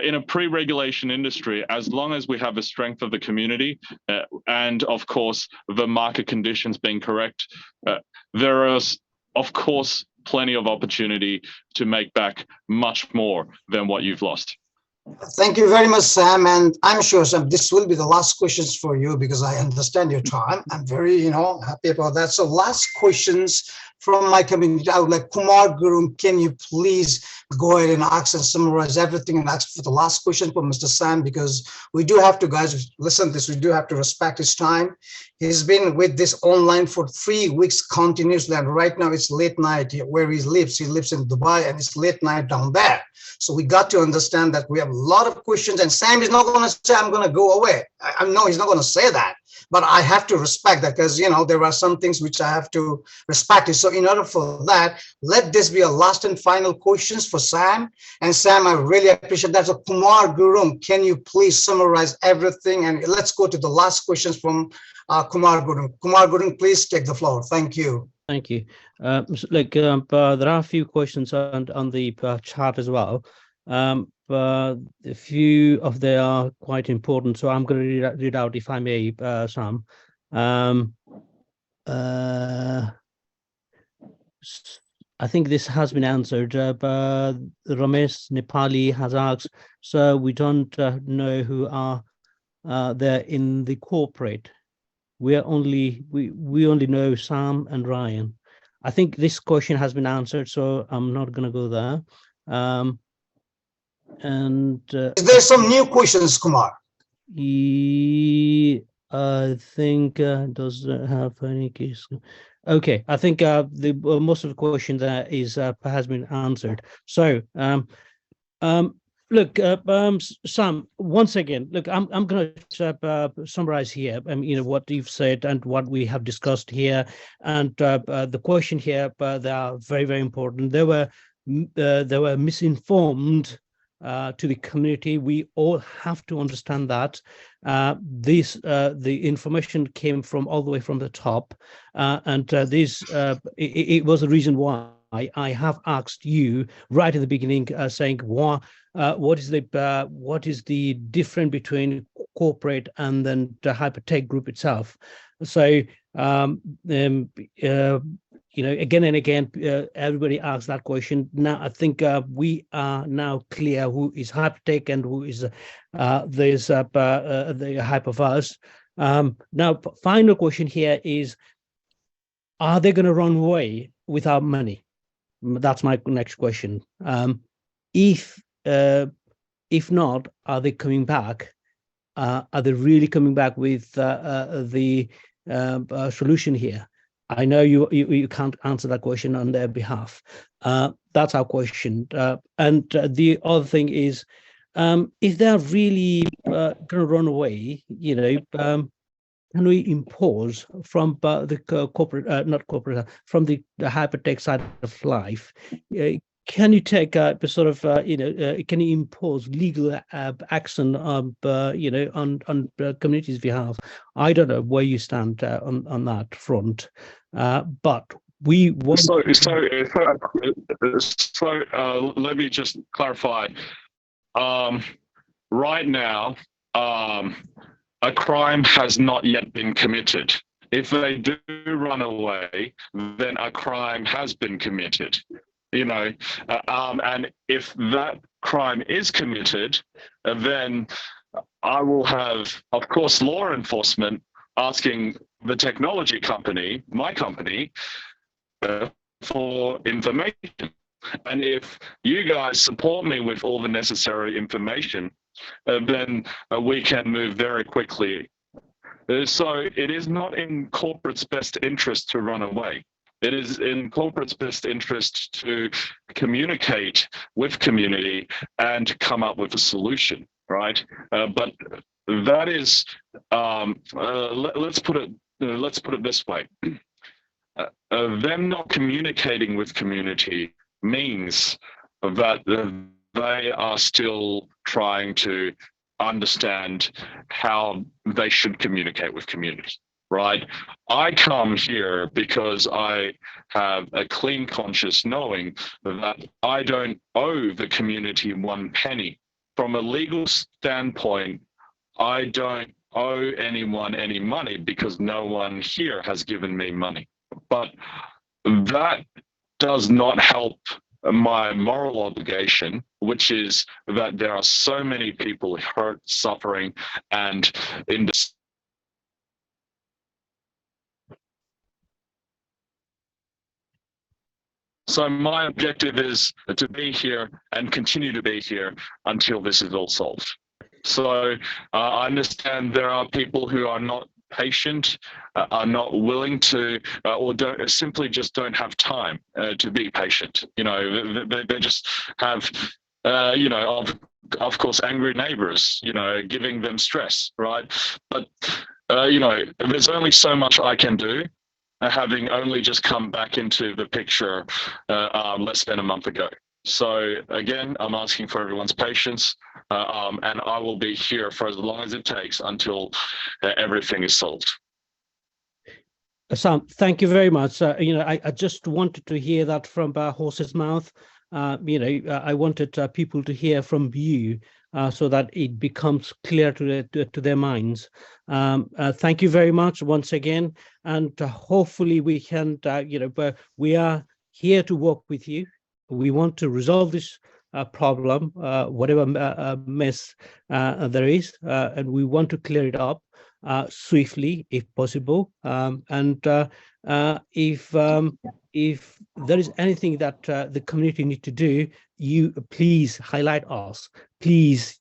In a pre-regulation industry, as long as we have the strength of the community and, of course, the market conditions being correct, there is, of course, plenty of opportunity to make back much more than what you've lost. Thank you very much, Sam. And I'm sure, Sam, this will be the last questions for you because I understand your time. I'm very, happy about that. So last questions from my community. I would like Kumar Gurum, can you please go ahead and ask and summarize everything and ask for the last question for Mr. Sam, because we do have to, guys, listen to this, we do have to respect his time. He's been with this online for 3 weeks continuously, and right now it's late night where he lives. He lives in Dubai, and it's late night down there. So we got to understand that we have a lot of questions, and Sam is not going to say, I'm going to go away. I know he's not going to say that, but I have to respect that because, there are some things which I have to respect. So in order for that, let this be a last and final questions for Sam. And Sam, I really appreciate that. So Kumar Gurum, can you please summarize everything? And let's go to the last questions from Kumar Gurum. Kumar Gurum, please take the floor. Thank you. Thank you. There are a few questions on the chat as well. But a few of them are quite important, so I'm going to read out, if I may, Sam. I think this has been answered. But Ramesh Nepali has asked, so we don't know who are there in the corporate. We only know Sam and Ryan. I think this question has been answered, so I'm not going to go there. Is there some new questions, Kumar? I think does have any case. Okay, I think the most of the question there is has been answered. So look, Sam, once again, look, I'm going to summarize here. What you've said and what we have discussed here, and the question here. They are very, very important. They were misinformed to the community. We all have to understand that the information came from all the way from the top, and it was the reason why I have asked you right at the beginning, saying what is the difference between corporate and then the Hypertech group itself. So again and again, everybody asks that question. Now, I think we are now clear who is Hypertech and who is the Hyperverse. Now, final question here is, are they going to run away without money? That's my next question. If not, are they coming back? Are they really coming back with the solution here? I know you can't answer that question on their behalf. That's our question. And the other thing is, if they're really going to run away, can we impose from the corporate, not corporate, from the Hypertech side of life? Can you take can you impose legal action on community's behalf? I don't know where you stand on that front, but we want. So let me just clarify. Right now, a crime has not yet been committed. If they do run away, then a crime has been committed. And if that crime is committed, then I will have, of course, law enforcement asking the technology company, my company, for information. And if you guys support me with all the necessary information, then we can move very quickly. So it is not in corporate's best interest to run away. It is in corporate's best interest to communicate with community and come up with a solution, right? But that is, let's put it this way. Them not communicating with community means that they are still trying to understand how they should communicate with community, right? I come here because I have a clean conscience knowing that I don't owe the community one penny. From a legal standpoint, I don't owe anyone any money because no one here has given me money. But that does not help my moral obligation, which is that there are so many people hurt, suffering, and in this. So my objective is to be here and continue to be here until this is all solved. So I understand there are people who are not patient, are not willing to, or simply just don't have time to be patient. They just have, of course, angry neighbors, giving them stress, right? But, there's only so much I can do, having only just come back into the picture less than a month ago. So again, I'm asking for everyone's patience, and I will be here for as long as it takes until everything is solved. Sam, thank you very much. I just wanted to hear that from horse's mouth. I wanted people to hear from you so that it becomes clear to their minds. Thank you very much once again, and hopefully we can, we are here to work with you. We want to resolve this problem, whatever mess there is, and we want to clear it up swiftly if possible. And if there is anything that the community need to do, you please highlight us. Please,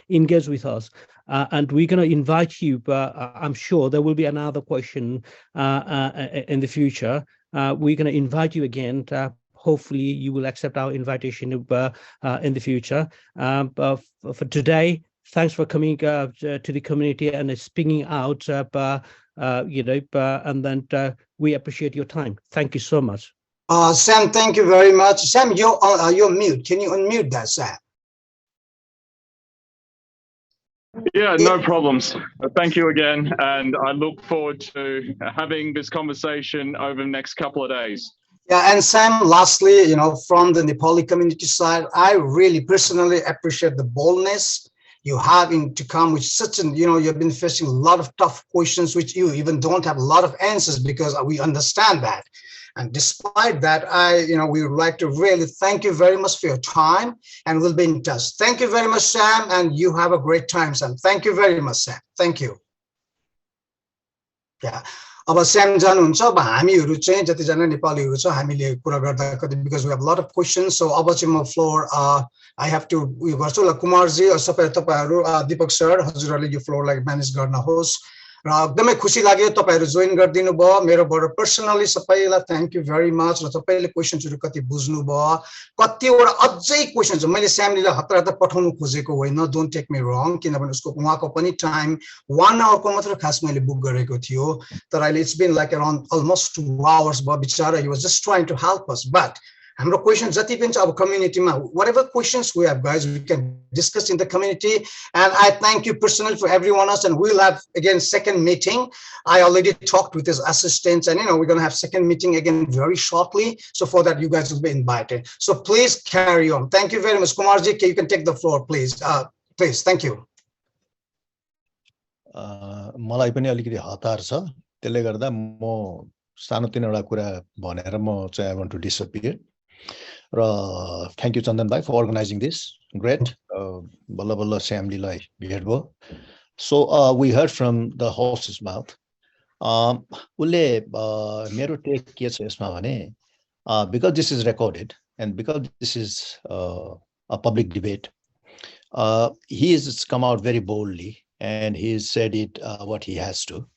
engage with us. And we're going to invite you, but I'm sure there will be another question in the future. We're going to invite you again. Hopefully you will accept our invitation in the future. But for today, thanks for coming to the community and speaking out. And then we appreciate your time. Thank you so much. Sam, thank you very much. Sam, you're mute. Can you unmute that, Sam? Yeah, no problems. Thank you again. And I look forward to having this conversation over the next couple of days. Yeah, and Sam, lastly, from the Nepali community side, I really personally appreciate the boldness you have to come with such an, you've been facing a lot of tough questions, which you even don't have a lot of answers, because we understand that. And despite that, we would like to really thank you very much for your time, and we'll be in touch. Thank you very much, Sam, and you have a great time, Sam. Thank you very much, Sam. Thank you. Yeah. अब स्याम जानुहुन्छ अब हामीहरु चाहिँ जतिजना नेपालीहरु छ हामीले कुरा गर्दा कति because we have a lot of questions, so अब चाहिँ म फ्लोर I have to उयो गर्छु ल कुमारजी सबै तपाईहरु दीपक सर हजुरहरुले यो फ्लोरलाई म्यानेज गर्नुहोस् र एकदमै खुसी लाग्यो तपाईहरु जोइन गर्दिनु भयो मेरोबाट पर्सनली सबैलाई थ्यांक यू भेरी मच र तपाईले क्वेशन्सहरु कति बुझ्नु भयो कतिवटा अझै क्वेशन्स मैले स्यामलीलाई हतार पठाउनु खोजेको होइन डोन्ट टेक मी रङ किनभने उसको उहाँको पनि टाइम 1 आवर को मात्र खास मैले बुक गरेको थियो तर अहिले it's been like around almost 2 hours भयो बिचारा he was just trying to help us but हाम्रो क्वेशन्स जति पनि छ अब कम्युनिटीमा whatever questions we have guys we can discuss in the community and I thank you personally for everyone else and we'll have again second meeting. I already talked with his assistants and we're going to have second meeting again very shortly, so for that you guys will be invited, so please carry on. Thank you very much. Kumarji, you can take the floor please. Please, thank you. मलाई पनि अलिकति हतार छ त्यसले गर्दा म सानो तिनवटा कुरा भनेर म चाहिँ I want to disappear. Thank you, Chandan bhai, for organizing this. Great. Balla balla Samliलाई भेट भयो. So we heard from the horse's mouth. उसले मेरो टेक के छ यसमा भने because this is recorded and because this is a public debate, he has come out very boldly and he said it what he has to,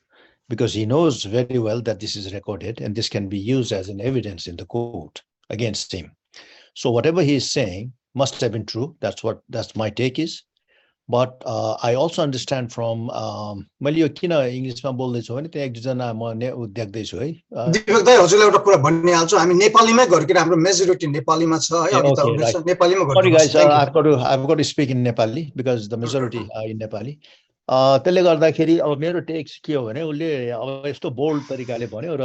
because he knows very well that this is recorded and this can be used as an evidence in the court against him. So whatever he is saying must have been true. That's my take is. But I also understand from मैले यो किन इङ्ग्लिसमा बोल्दैछु भने त्यहाँ एक दुईजना म देख्दैछु है दिपक दाइ हजुरलाई एउटा कुरा भनिहाल्छु हामी नेपालीमै गर्किन हाम्रो मेजोरिटी नेपालीमा छ है अनि त नेपालीमा गर्नु Sorry guys, I've got to speak in Nepali because the majority are in Nepali. त्यसले गर्दाखेरि अब मेरो टेक के हो भने उसले अब यस्तो बोल्ड तरिकाले भन्यो र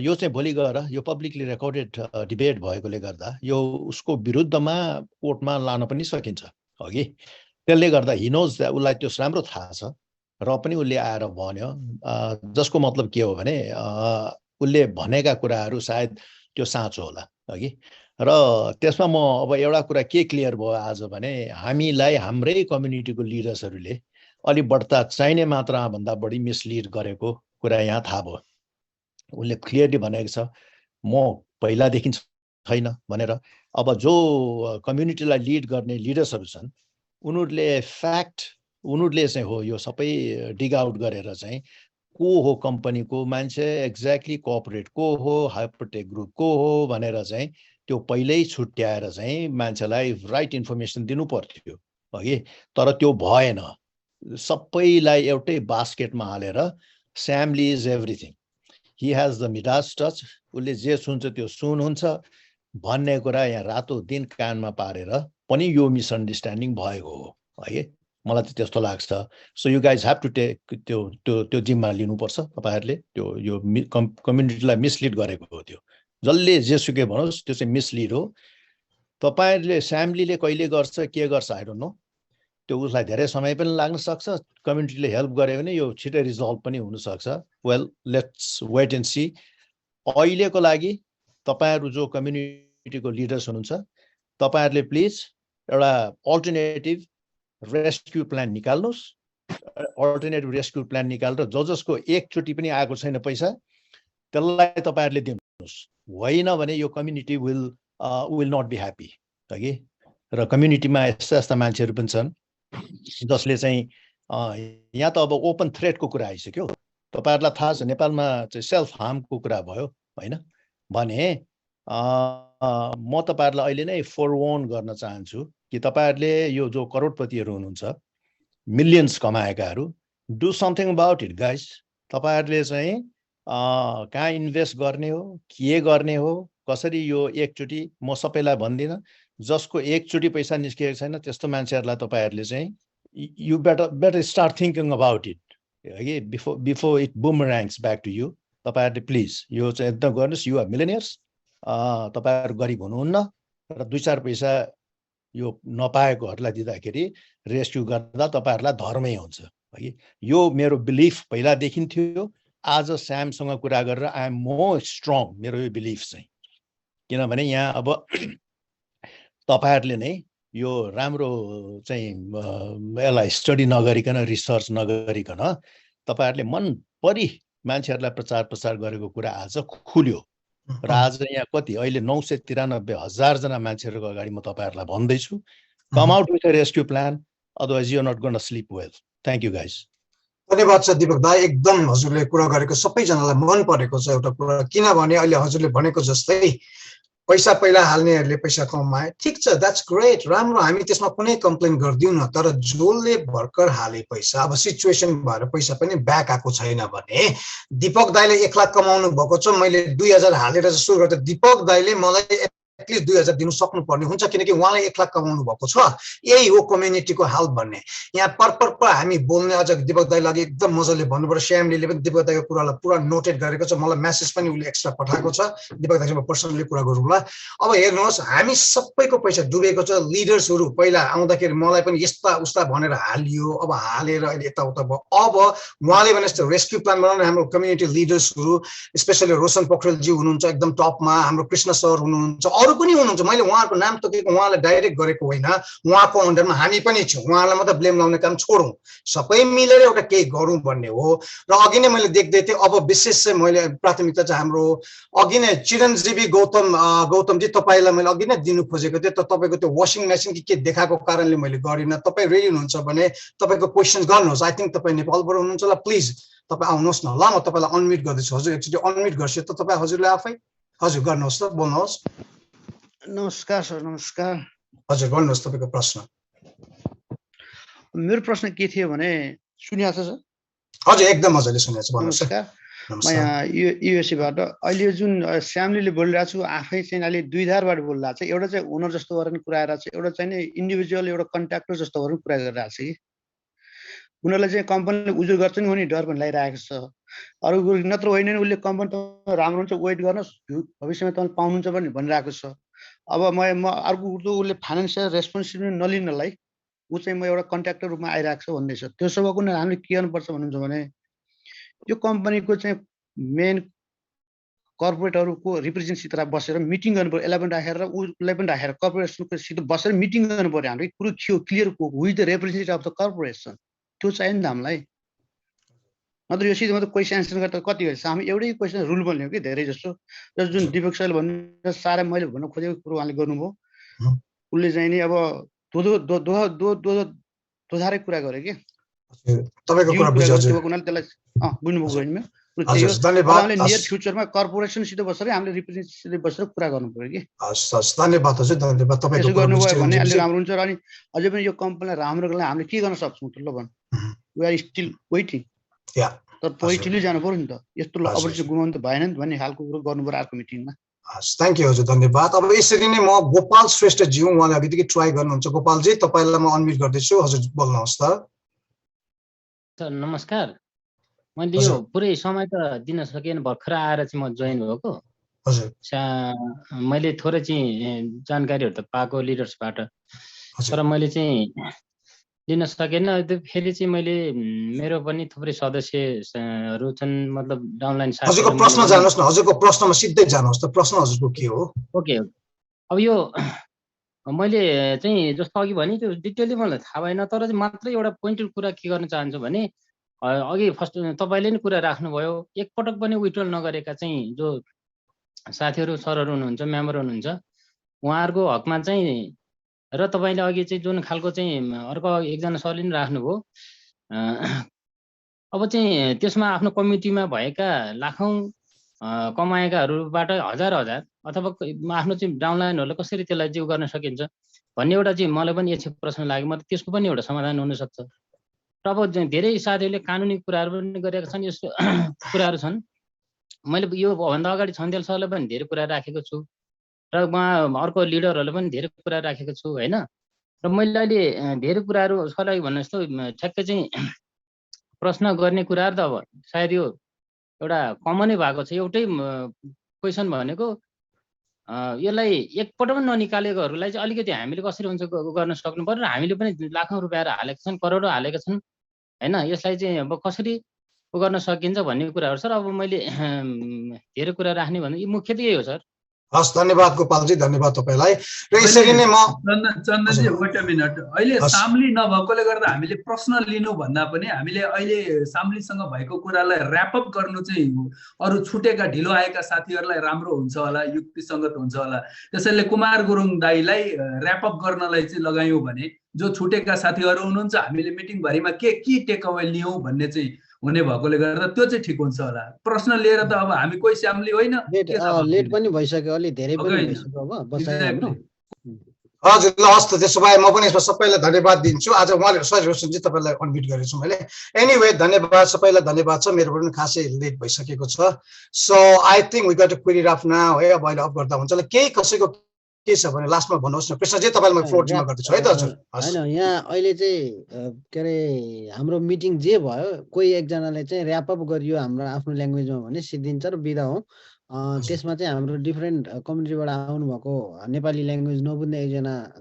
यो चाहिँ भोलि गएर यो पब्लिकली रेकर्डेड डिबेट भएकोले गर्दा यो उसको विरुद्धमा कोर्टमा लान पनि सकिन्छ अघि त्यसले गर्दा हि नोज द्याट उसलाई त्यो राम्रो थाहा छ र पनि उसले आएर भन्यो जसको मतलब के हो भने उसले भनेका कुराहरू सायद त्यो साँचो होला अघि र त्यसमा म अब एउटा कुरा के क्लियर भयो आज भने हामीलाई हाम्रै कम्युनिटीको लिडर्सहरूले अलि बढ्ता चाहिने मात्रामा भन्दा बढी मिसलिड गरेको कुरा यहाँ थाहा भयो उसले क्लियरली भनेको छ म पहिलादेखि छैन भनेर अब जो कम्युनिटीलाई लिड गर्ने लिडर्सहरू छन् उनीहरूले उनीहरूले चाहिँ हो यो सबै डिग आउट गरेर चाहिँ को हो कम्पनीको मान्छे एक्ज्याक्टली कोअपरेट को हो हाइपरटेक ग्रुप को हो भनेर चाहिँ त्यो पहिल्यै छुट्याएर चाहिँ मान्छेलाई राइट इन्फर्मेसन दिनु पर्थ्यो अघि तर त्यो भएन सबैलाई एउटै बास्केटमा हालेर स्यामली is everything he has the Midas touch उसले जे सुन्छ त्यो सुन हुन्छ भन्ने कुरा यहाँ रातो दिन कानमा पारेर पनि यो मिसअन्डरस्ट्यान्डिङ भएको हो है मलाई त त्यस्तो लाग्छ so you guys have to take त्यो जिम्मा लिनुपर्छ तपाईहरुले त्यो यो कम्युनिटीलाई मिसलिड गरेको हो त्यो जसले जेसुकै भनोस् त्यो चाहिँ मिसलिड हो तपाईहरुले स्यामलीले कहिले गर्छ के गर्छ आई डोन्ट नो त्यो उसलाई धेरै समय पनि लाग्न सक्छ कम्युनिटीले हेल्प गर्यो भने यो छिटै रिजल्भ पनि हुन सक्छ वेल लेट्स वेट एन्ड सी अहिलेको लागि तपाईहरु जो कम्युनिटीको लिडर्स हुनुहुन्छ तपाईहरुले प्लिज एउटा अल्टरनेटिभ रेस्क्यु प्लान निकाल्नुस् अल्टरनेटिभ रेस्क्यु प्लान निकालेर जसको एकचोटी पनि आएको छैन पैसा त्यसलाई तपाईहरुले दिनुस् होइन भने यो community will not be happy कि र कम्युनिटीमा यस्ता यस्ता मान्छेहरु पनि छन् जसले चाहिँ यहाँ त अब ओपन थ्रेटको कुरा आइसक्यो तपाईहरुलाई थाहा छ नेपालमा चाहिँ सेल्फ हार्मको कुरा भयो हैन भने म तपाईहरुलाई अहिले नै फोरवार्न गर्न चाहन्छु कि तपाईहरुले यो जो करोडपतिहरु हुनुहुन्छ मिलियन्स कमाएकाहरु do something about it guys तपाईहरुले चाहिँ कहाँ इन्भेस्ट गर्ने हो के गर्ने हो कसरी यो एकचोटी म सबैलाई भन्दिन जसको एकचोटी पैसा निस्केको छैन त्यस्तो मान्छेहरुलाई तपाईहरुले चाहिँ you better start thinking about it है before it boomerangs back to you तपाईहरुले प्लिज यो चाहिँ एकदम गर्नुस् यु आर मिलियनियर्स तपाईहरु गरिब हुनुहुन्न र 2-4 पैसा यो नपाएकोहरुलाई दिँदाखेरि रेस्क्यु गर्दा तपाईहरुलाई धर्मै हुन्छ है यो मेरो बिलिफ पहिलादेखि थियो आज स्यामसँग कुरा गरेर आई एम मोर स्ट्रङ मेरो यो बिलिफ चाहिँ किनभने यहाँ अब तपाईहरुले नै यो राम्रो चाहिँ यसलाई स्टडी नगरिकन रिसर्च नगरिकन तपाईहरुले मन परि मान्छेहरुलाई प्रचार गरेको कुरा आज खुल्यो र आज यहाँ कति अहिले 993,000 जना मान्छेहरुको अगाडि म तपाईहरुलाई भन्दै छु come out with a rescue plan otherwise you are not gonna sleep well thank you guys धन्यवाद छ दीपक दाइ एकदम हजुरले कुरा गरेको सबैजनालाई मन परेको छ एउटा कुरा किनभने अहिले हजुरले भनेको जस्तै पैसा पहिला हाल्नेहरुले पैसा कमाए ठीक छ दैट्स ग्रेट राम्रो हामी त्यसमा कुनै कम्प्लेन गर्दिउ न तर जसले भर्खर हाले पैसा अब सिचुएसन भएर पैसा पनि ब्याक आको छैन भने दीपक दाइले 1 लाख कमाउनु भएको छ मैले 2000 हालेर सुरु गर्दा दीपक दाइले मलाई एटलिस्ट 2000 दिनु सक्नुपर्ने हुन्छ किनकि उहाँले 1 लाख कमाउनु भएको छ। यही हो कम्युनिटीको हेल्प भन्ने। यहाँ पर हामी बोल्ने अझ दिपक दाइले लागि एकदम मजाले भन्नुपर्छ। श्यामलीले पनि दिपक दाइको कुरालाई पुरा नोटेड गरेको छ। मलाई मेसेज पनि उले एक्स्ट्रा पठाएको छ। दिपक दाइसँग पर्सनली कुरा गरौँला। अब हेर्नुहोस् हामी सबैको पैसा डुबेको छ। लिडर्सहरू पहिला आउँदाखेरि मलाई पनि यस्ता उस्ता भनेर हालियो, अब हालेर अहिले यताउता भयो। अब उहाँले भने जस्तो रेस्क्यु प्लान बनाउने हाम्रो कम्युनिटी लिडर्सहरू स्पेशली रोशन पोखरेलजी हुनुहुन्छ एकदम टपमा, हाम्रो कृष्ण सर हुनुहुन्छ, अरू पनि हुनुहुन्छ। मैले उहाँको नाम तोकेको, उहाँलाई डाइरेक्ट गरेको होइन, उहाँको अन्डरमा हामी पनि छौँ। उहाँलाई मात्रै ब्लेम लाउने काम छोडौँ, सबै मिलेर एउटा केही गरौँ भन्ने हो। र अघि नै मैले देख्दै थिएँ, अब विशेष चाहिँ मैले प्राथमिकता चाहिँ हाम्रो अघि नै चिरञ्जीवी गौतमजी तपाईँलाई मैले अघि नै दिनु खोजेको थिएँ, तर तपाईँको त्यो वासिङ मेसिन के देखाएको कारणले मैले गरिनँ। तपाईँ रेडी हुनुहुन्छ भने तपाईँको क्वेसन गर्नुहोस्। आई थिङ्क तपाईँ नेपालबाट हुनुहुन्छ होला, प्लिज तपाईँ आउनुहोस् न ल। म तपाईँलाई अनम्युट गर्दैछु। हजुर एकचोटि अनम्युट गर्छु त तपाईँ हजुरले आफै। हजुर गर्नुहोस् त, बोल्नुहोस्। नमस्कार सर। नमस्कार। हजुर भन्नुहोस् तपाईँको प्रश्न। मेरो प्रश्न के थियो भने सुनिएको छ सर? हजुर एकदम मजाले सुनेको छ, भन्नुहोस्। नमस्कार। म यहाँ युएसएबाट अहिले जुन श्यामलीले बोलिरहेको छु आफै चाहिँ अहिले दुई धारबाट बोलिरहेको छ। एउटा चाहिँ ओनर जस्तो गरेर कुरा गरिरहेको छ, एउटा चाहिँ नि इन्डिभिजुअल एउटा कन्ट्र्याक्टर जस्तो गरेर कुरा गरिरहेको छ कि उनीहरूलाई चाहिँ कम्पनीले उजुर गर्छ नि भने डर पनि लागिरहेको छ। अरू नत्र होइन नि उसले कम्पनी त राम्रो हुन्छ वेट गर्नुहोस् भविष्यमा तपाईँले पाउनुहुन्छ पनि भनिरहेको छ। अब म अर्को उसले फाइनेन्सियल रेस्पोन्सिबिलिटी नलिनलाई ऊ चाहिँ म एउटा कन्ट्र्याक्टर रूपमा आइरहेको छ भन्दैछ। त्यो सबैको हामीले के गर्नुपर्छ भन्नुहुन्छ भने यो कम्पनीको चाहिँ मेन कर्पोरेटहरूको रिप्रेजेन्टेटिभ तरह बसेर मिटिङ गर्नु पर्यो। यसलाई पनि राखेर उसलाई पनि राखेर कर्पोरेसनसित बसेर मिटिङ गर्नु पर्यो। हाम्रो कुरो के हो clear who is the representative of the corporation, त्यो चाहियो नि त हामीलाई। नत्र यो सिधै मात्रै क्वेसन एन्सर गर्दा कति हुन्छ। हामी एउटै क्वेसन रुल बन्यो कि धेरै जस्तो जुन दिपक सरले भन्नु सारा मैले भन्न खोजेको कुरो उहाँले गर्नुभयो। उसले चाहिँ नि अब दोधारै कुरा गर्यो कि तपाईँको कुरा बुझ्यो हजुर। उनीहरूले त्यसलाई बुझ्नुभयो गइनमा हजुर धन्यवाद। हामीले नियर फ्युचरमा कर्पोरेसनसित बसेर हामीले रिप्रेजेन्टेटिभसित बसेर कुरा गर्नु पर्यो कि। हस् धन्यवाद हजुर, धन्यवाद। तपाईँको यसो गर्नुभयो भने अलि राम्रो हुन्छ। र अनि अझै पनि यो कम्पनीलाई राम्रोको लागि हामीले के गर्न सक्छौँ त ल भन्नु। We are still waiting. तर पोजिटिभली जानु पर्यो नि त। यस्तो अपर्च्युनिटी गुमाउनु त भएन नि भन्ने खालको कुरो गर्नु पर्यो अर्को मिटिङमा। थ्याङ्क यू हजुर, धन्यवाद। अब यसरी नै म गोपाल श्रेष्ठज्यू, उहाँले अघिदेखि ट्राई गर्नुहुन्छ। गोपालजी तपाईँलाई म अनम्युट गर्दैछु, हजुर बोल्नुहोस् त। सर नमस्कार। मैले यो पुरै समय त दिन सकेन, भर्खर आएर चाहिँ म जोइन भएको। हजुर मैले थोरै चाहिँ जानकारीहरू त पाएको लिडर्सबाट, तर मैले चाहिँ लिन सकेन। फेरि चाहिँ मैले मेरो पनि थुप्रै सदस्यहरू छन्, मतलब डाउनलाइन साथीहरु। हजुरको प्रश्न जानुहोस् न, हजुरको प्रश्नमा सिधै जानुहोस् त। प्रश्न हजुरको के हो? ओके, अब यो मैले चाहिँ जस्तो अघि भने त्यो डिटेलली मलाई थाहा भएन, तर चाहिँ मात्रै एउटा पोइन्टेड कुरा के गर्न चाहन्छु भने अघि फर्स्ट तपाईँले नि कुरा राख्नुभयो, एकपटक पनि विथड्रल नगरेका चाहिँ जो साथीहरू सरहरू हुनुहुन्छ, मेम्बर हुनुहुन्छ, उहाँहरूको हकमा चाहिँ र तपाईँले अघि चाहिँ जुन खालको चाहिँ अर्को एकजना सरले नि राख्नुभयो, अब चाहिँ त्यसमा आफ्नो कम्युनिटीमा भएका लाखौँ कमाएकाहरूबाट हजार हजार अथवा आफ्नो चाहिँ डाउनलाइनहरूलाई कसरी त्यसलाई जिउ गर्न सकिन्छ भन्ने एउटा चाहिँ मलाई पनि एकछिन प्रश्न लाग्यो। मतलब त्यसको पनि एउटा समाधान हुनसक्छ। र अब धेरै साथीहरूले कानुनी कुराहरू पनि गरेका छन्, यस्तो कुराहरू छन्। मैले यो भन्दा अगाडि छन्देल सरलाई पनि धेरै कुरा राखेको छु र उहाँ अर्को लिडरहरूलाई पनि धेरै कुरा राखेको छु होइन। र मैले अहिले धेरै कुराहरू सरलाई भन्नु जस्तो ठ्याक्कै चाहिँ प्रश्न गर्ने कुराहरू त अब सायद यो एउटा कमनै भएको छ। एउटै क्वेसन भनेको यसलाई एकपल्ट पनि ननिकालेकोहरूलाई चाहिँ अलिकति हामीले कसरी हुन्छ गर्न सक्नु पर्यो। र हामीले पनि लाखौँ रुपियाँहरू हालेका छन्, करोडौँ हालेका छन् होइन। यसलाई चाहिँ अब कसरी गर्न सकिन्छ भन्ने कुराहरू सर। अब मैले धेरै कुरा राख्ने भने मुख्य त यही हो सर। हस् धन्यवाद गोपालजी, धन्यवाद तपाईँलाई। र यसरी नै म चन्दनजी वेट अ मिनट, अहिले साम्ली नभएकोले गर्दा हामीले प्रश्न लिनु भन्दा पनि हामीले अहिले साम्लीसँग भएको कुरालाई ऱ्यापअप गर्नु चाहिँ अरू छुटेका ढिलो आएका साथीहरूलाई राम्रो हुन्छ होला, युक्तिसङ्गत हुन्छ होला। त्यसैले कुमार गुरुङ दाईलाई ऱ्यापअप गर्नलाई चाहिँ लगायौँ भने जो छुटेका साथीहरू हुनुहुन्छ हामीले मिटिङभरिमा के टेक अवे लियौँ भन्ने चाहिँ हुने भएकोले गर्दा त्यो चाहिँ ठिक हुन्छ होला। प्रश्न लिएर त अब हामी कोही स्याम्ली होइन। लेट पनि भइसक्यो, अलि धेरै पनि भइसक्यो। अब बसाइ हाम्रो हजुर ल हस् त, त्यसो भए म पनि यसमा सबैलाई धन्यवाद दिन्छु। आज उहाँले सरी रोशनजी तपाईँलाई अनम्युट गरेको छु मैले। एनिवे धन्यवाद सबैलाई, धन्यवाद छ। मेरो पनि खासै लेट भइसकेको छ। So I think we got to quit it off now है। अब अहिले अफ गर्दा हुन्छ। केही कसैको के छ भने लास्टमा भन्नुहोस् न कृष्णजी, तपाईँलाई म फ्लोर जिम्मा गर्दैछु है त हजुर। होइन यहाँ अहिले चाहिँ के अरे हाम्रो मिटिङ जे भयो कोही एकजनाले चाहिँ ऱ्यापअप गरियो हाम्रो आफ्नो ल्याङ्ग्वेजमा भने सिद्धिन्छ र बिदा हो। त्यसमा चाहिँ हाम्रो डिफ्रेन्ट कम्युनिटीबाट आउनुभएको नेपाली ल्याङ्ग्वेज नबुझ्ने एक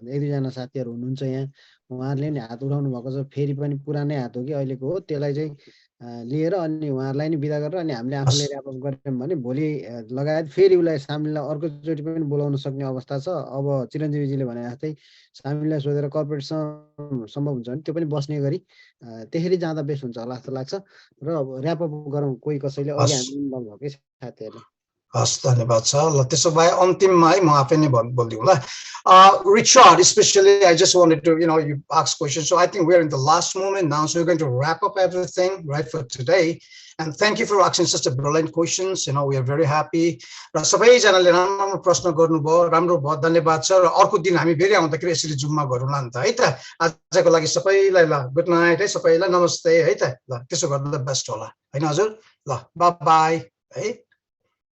दुईजना साथीहरू हुनुहुन्छ यहाँ, उहाँहरूले नि हात उठाउनु भएको छ। फेरि पनि पुरानै हात हो कि अहिलेको हो, त्यसलाई चाहिँ लिएर अनि उहाँहरूलाई नि बिदा गरेर अनि हामीले आफूले ऱ्यापअप गऱ्यौँ भने भोलि लगायत फेरि उसलाई सामिललाई अर्कोचोटि पनि बोलाउन सक्ने अवस्था छ। अब चिरञ्जीवीजीले भने जस्तै सामिललाई सोधेर कर्पोरेटसँग सम्भव हुन्छ भने त्यो पनि बस्ने गरी त्यसरी जाँदा बेस्ट हुन्छ होला जस्तो लाग्छ। र ऱ्यापअप गरौँ कोही कसैले अघि हामी इन्भल्भ भएकै साथीहरूले। हस्, धन्यवाद छ। ल त्यसो भए अन्तिममा है म आफै नै बोलिदिउँ ल। Richard, especially, I just wanted to, you ask questions. So I think we're in the last moment now. So we're going to wrap up everything right for today. And thank you for asking such a brilliant questions. We are very happy. र सबैजनाले राम्रो प्रश्न गर्नुभयो, राम्रो भयो, धन्यवाद छ। र अर्को दिन हामी फेरि आउँदाखेरि यसरी जुममा गरौँला नि त है त। आजको लागि सबैलाई ल गुड नाइट है, सबैलाई नमस्ते है त। ल त्यसो गर्दा बेस्ट होला हैन हजुर। ल बाइ बाइ है।